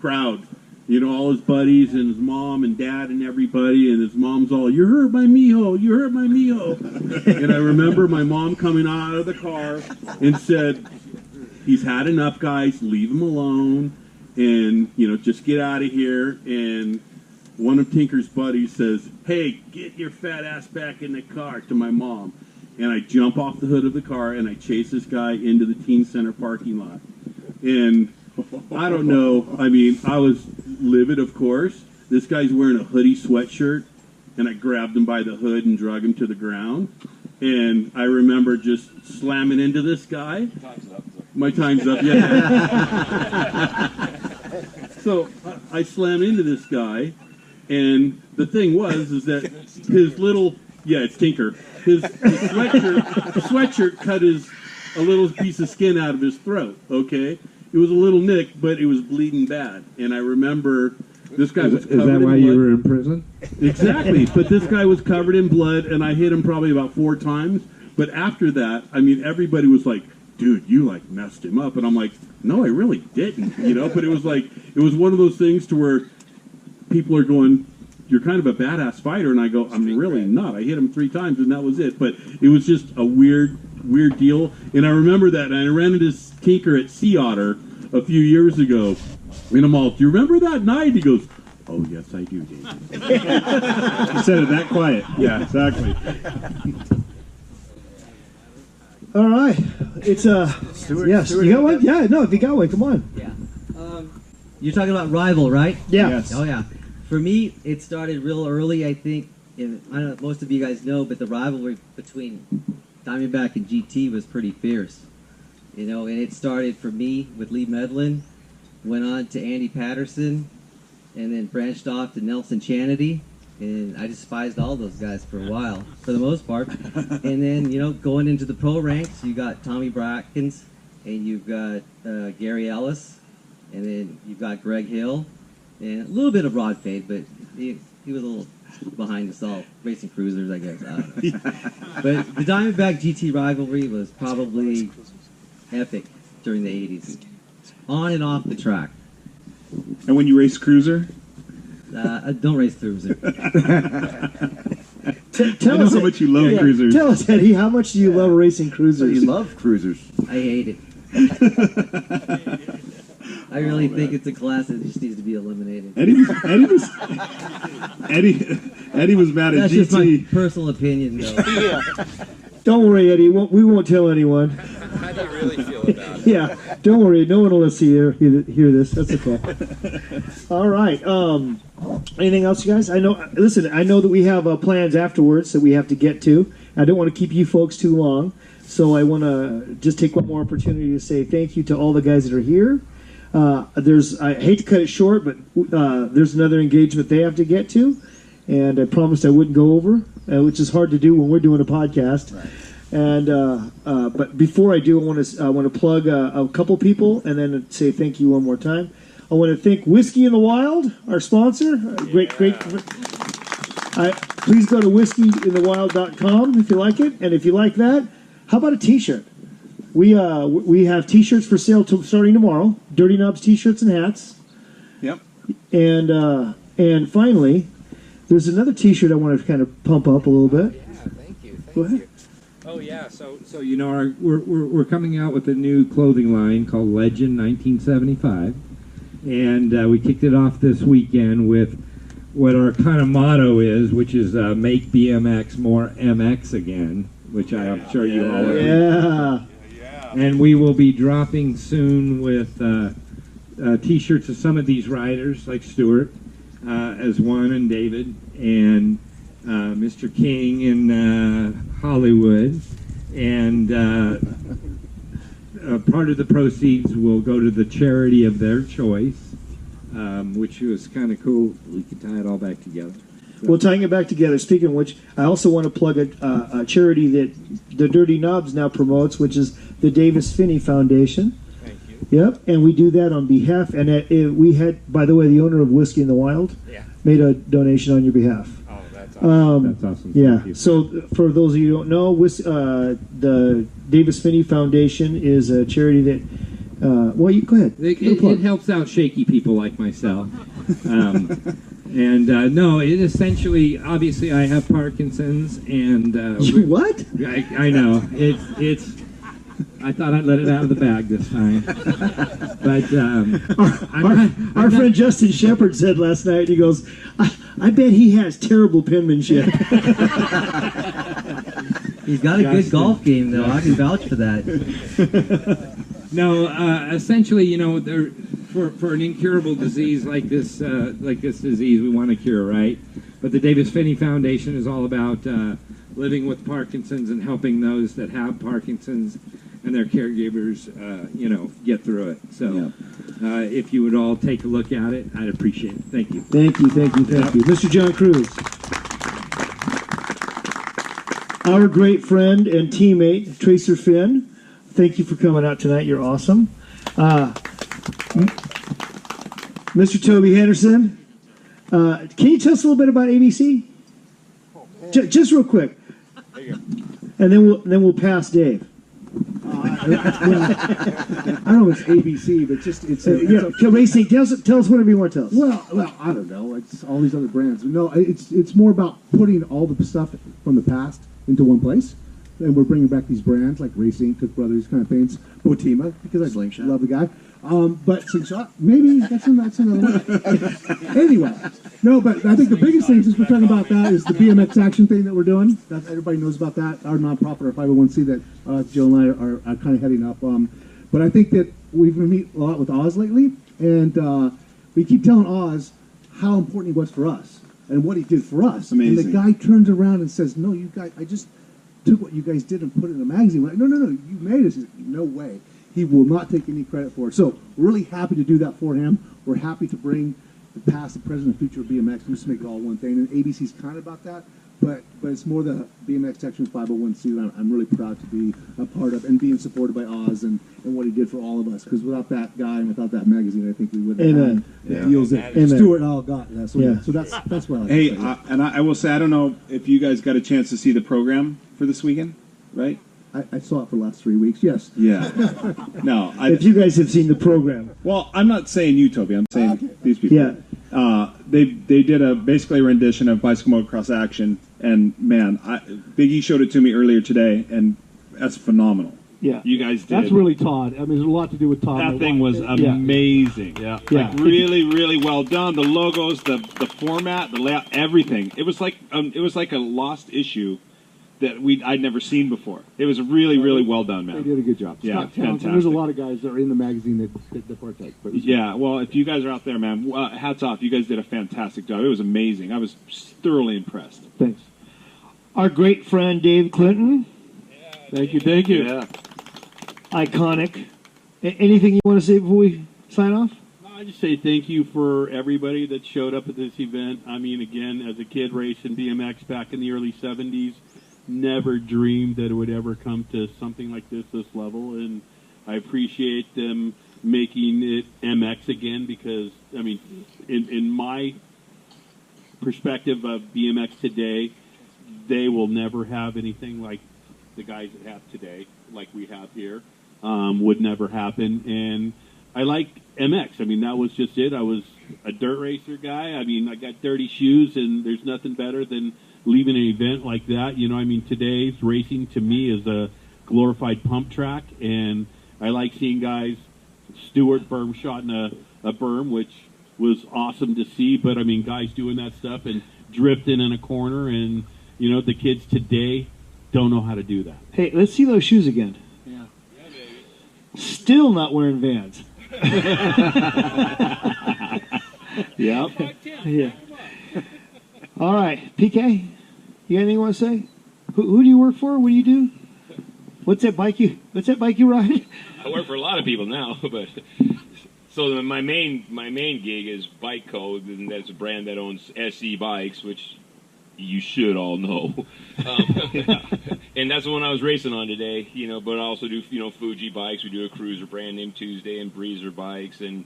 crowd. You know, all his buddies and his mom and dad and everybody, and his mom's all, "You hurt my mijo, you hurt my mijo." And I remember my mom coming out of the car and said, "He's had enough, guys, leave him alone, and, you know, just get out of here." And one of Tinker's buddies says, "Hey, get your fat ass back in the car," to my mom. And I jump off the hood of the car, and I chase this guy into the teen center parking lot. And I don't know, I mean, I was livid, of course. This guy's wearing a hoodie sweatshirt, and I grabbed him by the hood and dragged him to the ground. And I remember just slamming into this guy. My time's up, yeah. So I slammed into this guy, and the thing was is that his little, yeah, it's Tinker. His sweatshirt cut a little piece of skin out of his throat, okay? It was a little nick, but it was bleeding bad. And I remember this guy was covered in blood. Is that why you were in prison? Exactly. But this guy was covered in blood, and I hit him probably about 4 times. But after that, I mean, everybody was like, "Dude, you, like, messed him up." And I'm like, "No, I really didn't," you know? But it was like, it was one of those things to where people are going, "You're kind of a badass fighter." And I go, "I'm really not. I hit him 3 times, and that was it." But it was just a weird deal. And I remember that, and I ran into Tinker at Sea Otter a few years ago, and I'm all, "Do you remember that night?" He goes, "Oh, yes, I do, David." He said it that quiet. Yeah, exactly. All right, it's yes. You got one? Yeah, no. If you got one, come on. Yeah. You're talking about rival, right? Yeah. Yes. Oh yeah. For me, it started real early. I think. I don't know. Most of you guys know, but the rivalry between Diamondback and GT was pretty fierce. You know, and it started for me with Lee Medlin, went on to Andy Patterson, and then branched off to Nelson Chanity. And I despised all those guys for a while, for the most part. And then, you know, going into the pro ranks, you got Tommy Brackens, and you've got Gary Ellis, and then you've got Greg Hill, and a little bit of Rod Fade, but he was a little behind us all, racing cruisers, I guess. But the Diamondback GT rivalry was probably epic during the 80s, on and off the track. And when you race cruiser? I don't race cruiser. Tell us how much you love cruisers. Tell us, Eddie, how much do you love racing cruisers? You love cruisers. I hate it. I really think it's a class that just needs to be eliminated. Eddie was mad at That's GT. just my personal opinion, though. Don't worry, Eddie. We won't tell anyone. How do you really feel about it? Yeah, don't worry. No one will hear this. That's okay. All right. Anything else, you guys? I know. Listen, I know that we have plans afterwards that we have to get to. I don't want to keep you folks too long, so I want to just take one more opportunity to say thank you to all the guys that are here. I hate to cut it short, but there's another engagement they have to get to, and I promised I wouldn't go over, which is hard to do when we're doing a podcast. Right. And but before I do, I want to plug a couple people and then say thank you one more time. I want to thank Whiskey in the Wild, our sponsor. Great. Please go to whiskeyinthewild.com if you like it, and if you like that, how about a T-shirt? We have T-shirts for sale starting tomorrow. Dirty Knobs T-shirts and hats. Yep. And finally, there's another T-shirt I want to kind of pump up a little bit. Yeah, thank you. Go ahead. You. Oh yeah, so you know we're coming out with a new clothing line called Legend 1975, and we kicked it off this weekend with what our kind of motto is, which is make BMX more MX again, which I'm sure you all agree. Yeah. And we will be dropping soon with T-shirts of some of these riders, like Stuart, as one, and David, and Mr. King in Hollywood, and part of the proceeds will go to the charity of their choice, which was kind of cool. We could tie it all back together. Well, tying it back together, speaking of which, I also want to plug a charity that the Dirty Knobs now promotes, which is the Davis Finney Foundation. Thank you. Yep, and we do that on behalf, and we had, by the way, the owner of Whiskey in the Wild made a donation on your behalf. Oh, that's awesome. That's awesome. Yeah, Thank you. so for those of you who don't know, the Davis Finney Foundation is a charity that, well, you go ahead. It helps out shaky people like myself. And no, it essentially, obviously, I have Parkinson's, and You what? I know it's. I thought I'd let it out of the bag this time, but our friend Justin Shepard said last night. He goes, "I bet he has terrible penmanship." He's got a good golf game, though. I can vouch for that. No, essentially, you know, for an incurable disease like this disease, we want to cure, right? But the Davis Finney Foundation is all about living with Parkinson's and helping those that have Parkinson's and their caregivers, get through it. So, if you would all take a look at it, I'd appreciate it. Thank you. Thank you, Mr. John Cruz. Our great friend and teammate, Tracer Finn. Thank you for coming out tonight. You're awesome. Mr. Toby Henderson, can you tell us a little bit about ABC? Just real quick. And then we'll pass Dave. I don't know if it's ABC, but it's racing. Tell us whatever you want to tell us. Well, I don't know. It's all these other brands. No, it's more about putting all the stuff from the past into one place, and we're bringing back these brands like Racing, Cook Brothers, kind of things. Botima, because I love the guy. But Slingshot, maybe that's another one. Anyway, no, but I think the biggest thing, since we're talking about that, is the BMX action thing that we're doing. That everybody knows about that. Our nonprofit, our 501c that Jill and I are kind of heading up. But I think that we've been meeting a lot with Oz lately, and we keep telling Oz how important he was for us and what he did for us. Amazing. And the guy turns around and says, "No, you guys, I just took what you guys did and put it in a magazine." We're like, no, you made us. No way. He will not take any credit for it. So we're really happy to do that for him. We're happy to bring the past, the present, and future of BMX, just to make it all one thing. And ABC's kind of about that, but it's more the BMX Section 501c that I'm really proud to be a part of and being supported by Oz and what he did for all of us. Because without that guy and without that magazine, I think we wouldn't have the deals that Stuart all got. So that's what I like to say. And I will say, I don't know if you guys got a chance to see the program for this weekend, right? I saw it for the last 3 weeks, yes. Yeah. No. If you guys have seen the program. Well, I'm not saying you, Toby. I'm saying these people. Yeah. They did basically a rendition of Bicycle Motocross Action, and man, Big E showed it to me earlier today, and that's phenomenal. Yeah. You guys did. That's really Todd. I mean, there's a lot to do with Todd. That thing was amazing. Yeah. Like really, really well done. The logos, the format, the layout, everything. It was like a lost issue that I'd never seen before. It was really, really well done, man. They did a good job. Yeah, Scott Townsend, fantastic. there's a lot of guys that are in the magazine that partake. But Yeah, well, if you guys are out there, man, hats off. You guys did a fantastic job. It was amazing. I was thoroughly impressed. Thanks. Our great friend Dave Clinton. Thank you. Yeah. Iconic. Anything you want to say before we sign off? I just say thank you for everybody that showed up at this event. I mean, again, as a kid racing BMX back in the early 70s, never dreamed that it would ever come to something like this level. And I appreciate them making it MX again because, I mean, in my perspective of BMX today, they will never have anything like the guys that have today, like we have here. Would never happen. And I like MX. I mean, that was just it. I was a dirt racer guy. I mean, I got dirty shoes, and there's nothing better than leaving an event like that. You know, I mean, today's racing to me is a glorified pump track, and I like seeing guys, Stewart berm shot in a berm, which was awesome to see, but I mean, guys doing that stuff and drifting in a corner, and, you know, the kids today don't know how to do that. Hey, let's see those shoes again. Yeah. Still not wearing Vans. Yep. Yeah. All right, PK, you got anything you want to say? Who do you work for? What do you do? What's that bike you ride? I work for a lot of people now, but so my main gig is Bike Code, and that's a brand that owns SE bikes, which you should all know. And that's the one I was racing on today, you know, but I also do, you know, Fuji bikes. We do a cruiser brand name Tuesday and Breezer bikes, and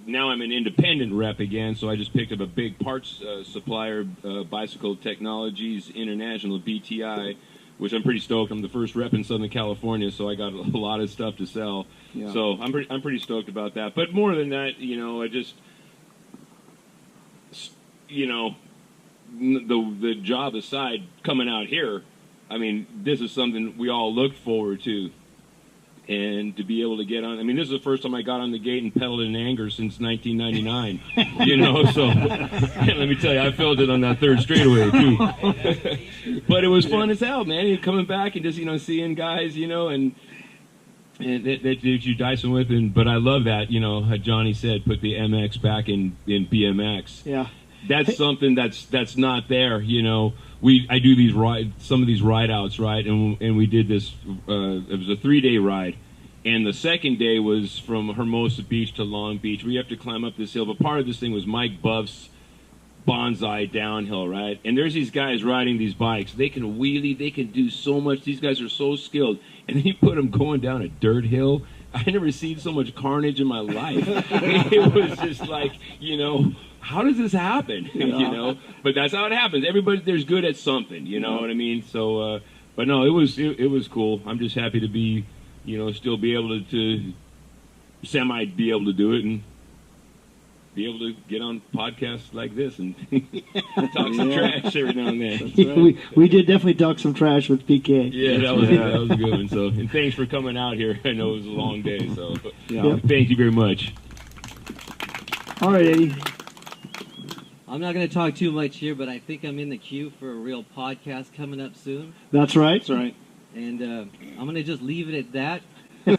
now I'm an independent rep again, so I just picked up a big parts supplier, Bicycle Technologies International, BTI, which I'm pretty stoked. I'm the first rep in Southern California, so I got a lot of stuff to sell. Yeah. So I'm pretty stoked about that. But more than that, you know, I just, you know, the job aside, coming out here, I mean, this is something we all look forward to. And to be able to get on, I mean, this is the first time I got on the gate and pedaled in anger since 1999. You know, so let me tell you, I felt it on that third straightaway too. But it was fun as hell, man. You're coming back and just, you know, seeing guys, you know, and that you're dicing with. But I love that, you know, how Johnny said, put the MX back in BMX. Yeah. That's something that's not there, you know. I do these some of these ride outs, right? And we did this. It was a 3-day ride, and the second day was from Hermosa Beach to Long Beach. We have to climb up this hill, but part of this thing was Mike Buff's bonsai downhill, right? And there's these guys riding these bikes. They can wheelie. They can do so much. These guys are so skilled. And then you put them going down a dirt hill. I never seen so much carnage in my life. It was just like, you know, how does this happen? You know, but that's how it happens. Everybody there's good at something. You know what I mean? So, but no, it was cool. I'm just happy to be, you know, still be able to semi be able to do it and be able to get on podcasts like this and talk some trash every now and then. Right. we did definitely talk some trash with PK. Yeah, that was a good one. So, and thanks for coming out here. I know it was a long day, so thank you very much. All right, Eddie. I'm not going to talk too much here, but I think I'm in the queue for a real podcast coming up soon. That's right. That's right. And I'm going to just leave it at that. All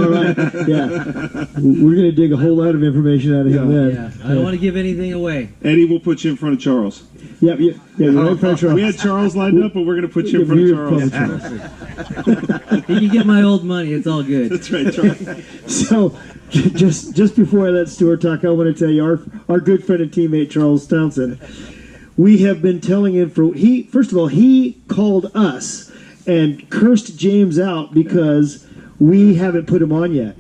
right. Yeah. We're going to dig a whole lot of information out of him then. Yeah. I don't want to give anything away. Eddie, we'll put you in front of Charles. Yep. Yeah, right in front of Charles. We had Charles lined up, but we're going to put you in front of Charles. You can get my old money. It's all good. That's right, Charles. So, just before I let Stuart talk, I want to tell you, our good friend and teammate, Charles Thomsen, we have been telling him first of all, he called us and cursed James out because we haven't put him on yet.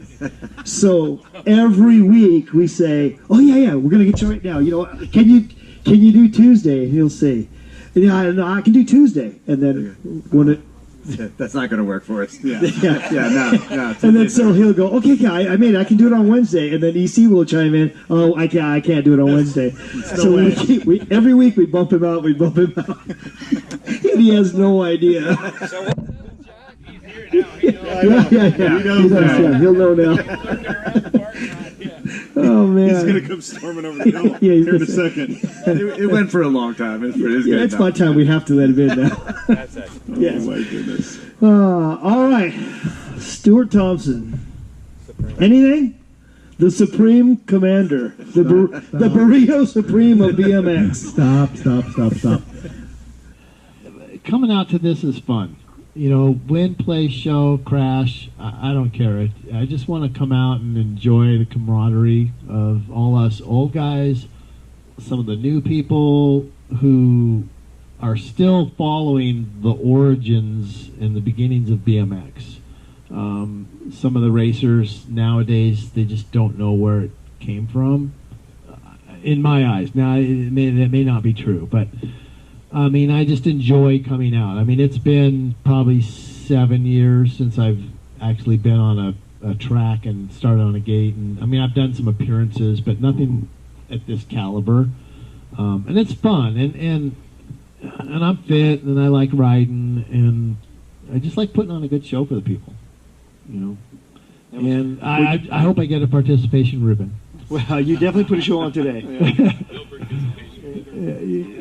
So every week we say, "Oh yeah, we're gonna get you right now. You know, can you do Tuesday?" And he'll say, "Yeah, no, I can do Tuesday." And then when it that's not going to work for us. No. And then so he'll go, "Okay, I can do it on Wednesday." And then EC will chime in, "Oh, I can't do it on Wednesday." So every week we bump him out. And he has no idea. He'll know now. Oh man, he's gonna come storming over the hill here in a second. It went for a long time. It's about time we have to let him in now. That's it. Yes. Oh my goodness. All right, Stuart Thomsen. Anything? The Supreme Commander, the Burrito Supreme of BMX. Stop. Coming out to this is fun. You know, win, play, show, crash, I don't care. I just want to come out and enjoy the camaraderie of all us old guys, some of the new people who are still following the origins and the beginnings of BMX. Some of the racers nowadays, they just don't know where it came from, in my eyes. Now, that may not be true, but I mean, I just enjoy coming out. I mean, it's been probably 7 years since I've actually been on a track and started on a gate. And I mean, I've done some appearances, but nothing at this caliber. And it's fun, and I'm fit, and I like riding, and I just like putting on a good show for the people, you know. And I hope I get a participation ribbon. Well, you definitely put a show on today.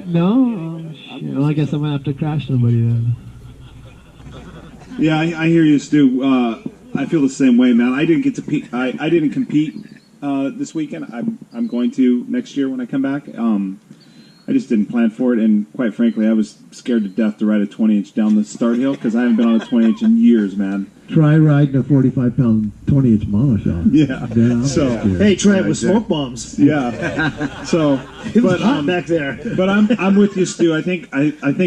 No, well, I guess I'm gonna have to crash somebody then. Yeah, I hear you, Stu. I feel the same way, man. I didn't get to I didn't compete this weekend. I'm going to next year when I come back. I just didn't plan for it, and quite frankly, I was scared to death to ride a 20-inch down the start hill because I haven't been on a 20-inch in years, man. Try riding a 45-pound 20-inch monoshot. Yeah. So hey, try it with smoke bombs. Yeah. So it was hot back there. But I'm with you, Stu. I think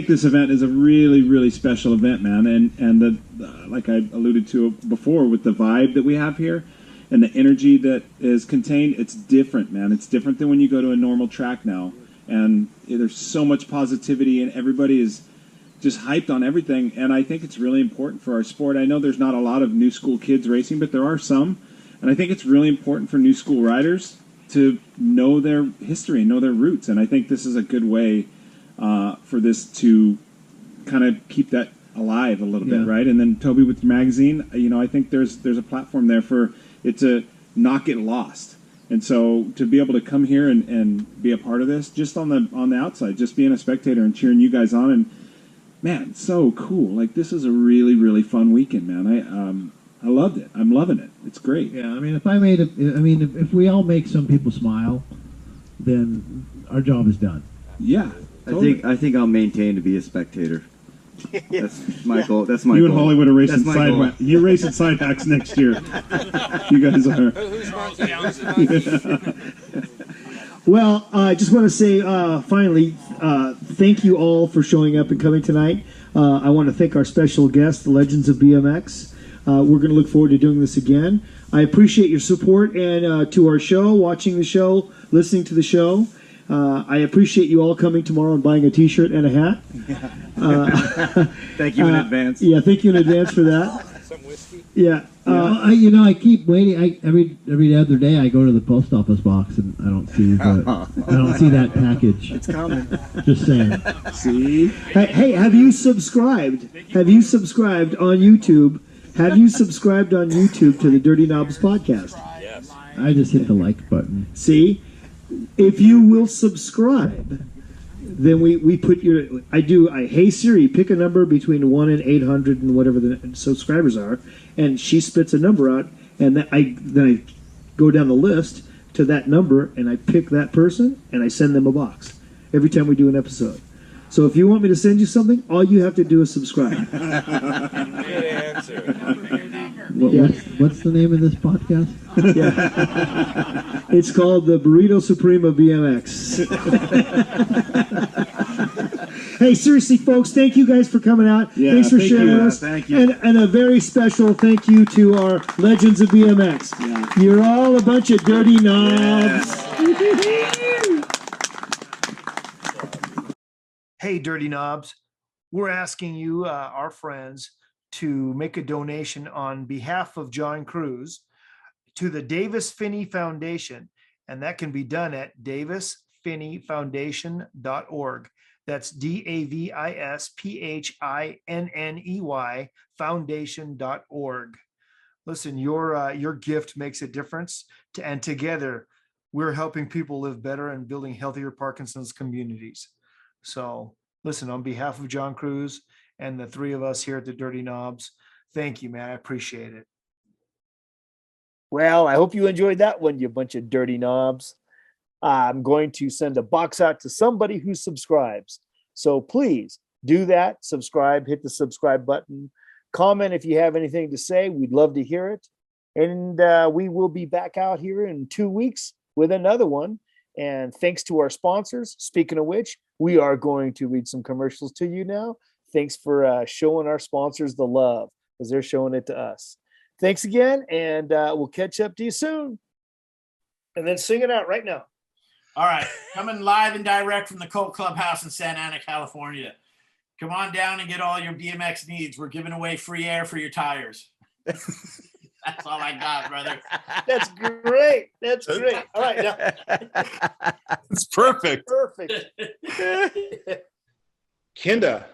this event is a really, really special event, man. And the like I alluded to before with the vibe that we have here and the energy that is contained, it's different, man. It's different than when you go to a normal track now. And there's so much positivity, and everybody is just hyped on everything. And I think it's really important for our sport. I know there's not a lot of new school kids racing, but there are some. And I think it's really important for new school riders to know their history and know their roots. And I think this is a good way for this to kind of keep that alive a little bit, right? And then Toby with the magazine, you know, I think there's a platform there for it to not get lost. And so to be able to come here and be a part of this, just on the outside, just being a spectator and cheering you guys on, and man, it's so cool. Like, this is a really, really fun weekend, man. I loved it. I'm loving it. It's great. Yeah, I mean, if we all make some people smile, then our job is done. Yeah, totally. I think I'll maintain to be a spectator. That's my goal. That's my you goal. and Hollywood are racing That's my goal. You're racing side hacks next year. You guys are. Well, I just want to say finally, thank you all for showing up and coming tonight. I want to thank our special guest, the Legends of BMX. We're going to look forward to doing this again. I appreciate your support and to our show, watching the show, listening to the show. I appreciate you all coming tomorrow and buying a T-shirt and a hat. Thank you in advance. Yeah, thank you in advance for that. Some whiskey. Yeah. I keep waiting. Every other day I go to the post office box and I don't see that package. It's coming. Just saying. See? Hey, have you subscribed? Have you subscribed on YouTube? Have you subscribed on YouTube to the Dirty Knobs podcast? Yes. I just hit the like button. See? If you will subscribe, then we put hey Siri, pick a number between 1 and 800 and whatever the subscribers are, and she spits a number out, and then I go down the list to that number, and I pick that person, and I send them a box every time we do an episode. So if you want me to send you something, all you have to do is subscribe. Good answer. What's the name of this podcast? Yeah. It's called the Burrito Supreme of BMX. Hey, seriously, folks, thank you guys for coming out. Yeah, thanks for thank sharing you. with us. Thank you. And a very special thank you to our Legends of BMX. Yeah. You're all a bunch of dirty knobs. Hey, dirty knobs. We're asking you, our friends, to make a donation on behalf of John Cruz to the Davis Finney Foundation, and that can be done at davisfinneyfoundation.org. That's DAVISPHINNEY foundation.org. Listen, your gift makes a difference, and together we're helping people live better and building healthier Parkinson's communities. So listen, on behalf of John Cruz and the three of us here at the Dirty Knobs. Thank you, man. I appreciate it. Well, I hope you enjoyed that one, you bunch of dirty knobs. I'm going to send a box out to somebody who subscribes. So please do that. Subscribe, hit the subscribe button. Comment if you have anything to say. We'd love to hear it. And we will be back out here in 2 weeks with another one. And thanks to our sponsors. Speaking of which, we are going to read some commercials to you now. Thanks for showing our sponsors the love, because they're showing it to us. Thanks again, and we'll catch up to you soon. And then sing it out right now. All right, coming live and direct from the Colt Clubhouse in Santa Ana, California. Come on down and get all your BMX needs. We're giving away free air for your tires. That's all I got, brother. That's great. That's great. All right. Now. It's perfect. Perfect. Kinda,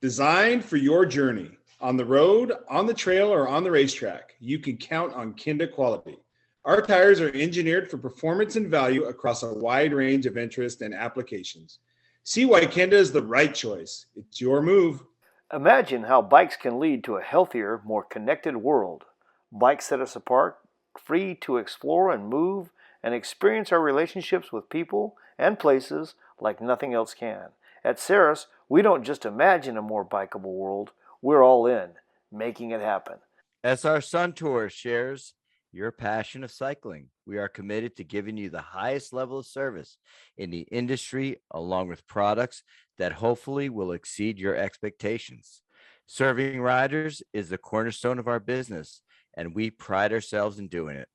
designed for your journey. On the road, on the trail, or on the racetrack, you can count on Kinda quality. Our tires are engineered for performance and value across a wide range of interest and applications. See why Kinda is the right choice. It's your move. Imagine how bikes can lead to a healthier, more connected world. Bikes set us apart, free to explore and move and experience our relationships with people and places like nothing else can. At Ceres, we don't just imagine a more bikeable world. We're all in, making it happen. SR Sun Tour shares your passion of cycling. We are committed to giving you the highest level of service in the industry, along with products that hopefully will exceed your expectations. Serving riders is the cornerstone of our business, and we pride ourselves in doing it.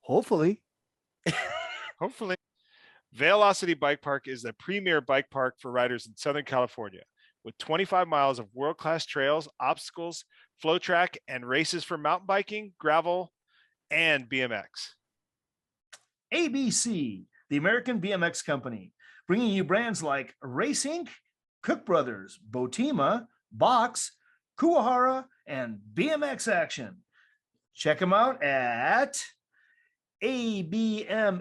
Hopefully. Hopefully. Velocity Bike Park is the premier bike park for riders in Southern California, with 25 miles of world-class trails, obstacles, flow track, and races for mountain biking, gravel, and BMX. ABC, the American BMX company, bringing you brands like Race Inc., Cook Brothers, Botima, Box, Kuwahara, and BMX Action. Check them out at abmxc.com.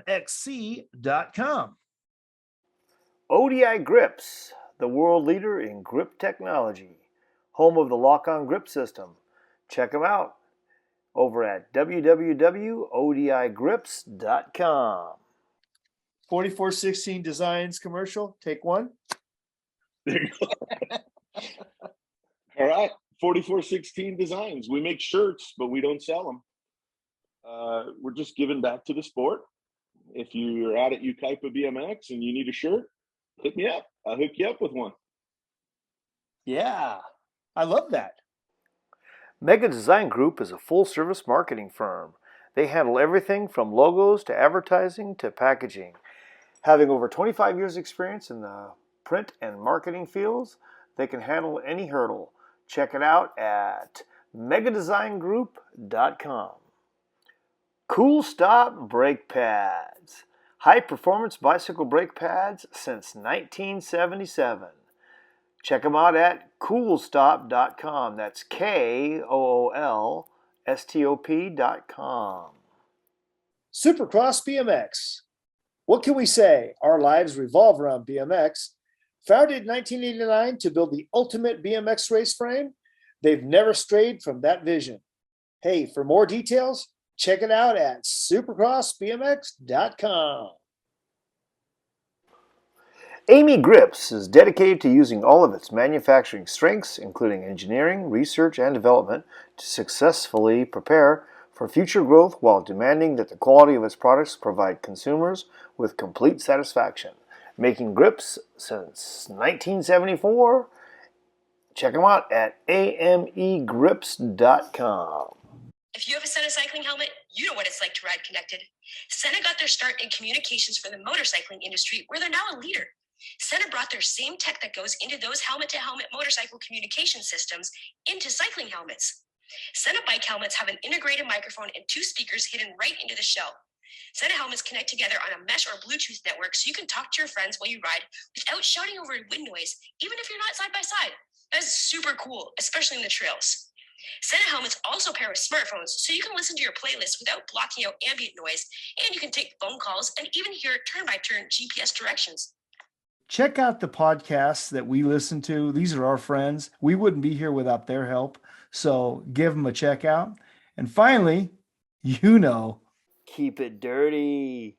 ODI Grips, the world leader in grip technology, home of the lock-on grip system. Check them out over at www.odigrips.com. 4416 Designs commercial, take one. There you go. All right, 4416 Designs. We make shirts, but we don't sell them. We're just giving back to the sport. If you're out at Ukaipa BMX and you need a shirt, hit me up. I'll hook you up with one. Yeah, I love that. Mega Design Group is a full-service marketing firm. They handle everything from logos to advertising to packaging. Having over 25 years experience in the print and marketing fields, they can handle any hurdle. Check it out at megadesigngroup.com. Cool Stop Brake Pads. High-performance bicycle brake pads since 1977. Check them out at coolstop.com. That's KOOLSTOP.com. Supercross BMX. What can we say? Our lives revolve around BMX. Founded in 1989 to build the ultimate BMX race frame, they've never strayed from that vision. Hey, for more details, check it out at supercrossbmx.com. Amy Grips is dedicated to using all of its manufacturing strengths, including engineering, research, and development, to successfully prepare for future growth while demanding that the quality of its products provide consumers with complete satisfaction. Making grips since 1974. Check them out at amegrips.com. If you have a Sena cycling helmet, you know what it's like to ride connected. Sena got their start in communications for the motorcycling industry, where they're now a leader. Sena brought their same tech that goes into those helmet-to-helmet motorcycle communication systems into cycling helmets. Sena bike helmets have an integrated microphone and 2 speakers hidden right into the shell. Sena helmets connect together on a mesh or Bluetooth network so you can talk to your friends while you ride without shouting over wind noise, even if you're not side by side. That is super cool, especially in the trails. Sena helmets also pair with smartphones, so you can listen to your playlist without blocking out ambient noise, and you can take phone calls and even hear turn-by-turn GPS directions. Check out the podcasts that we listen to. These are our friends. We wouldn't be here without their help. So give them a check out. And finally, keep it dirty.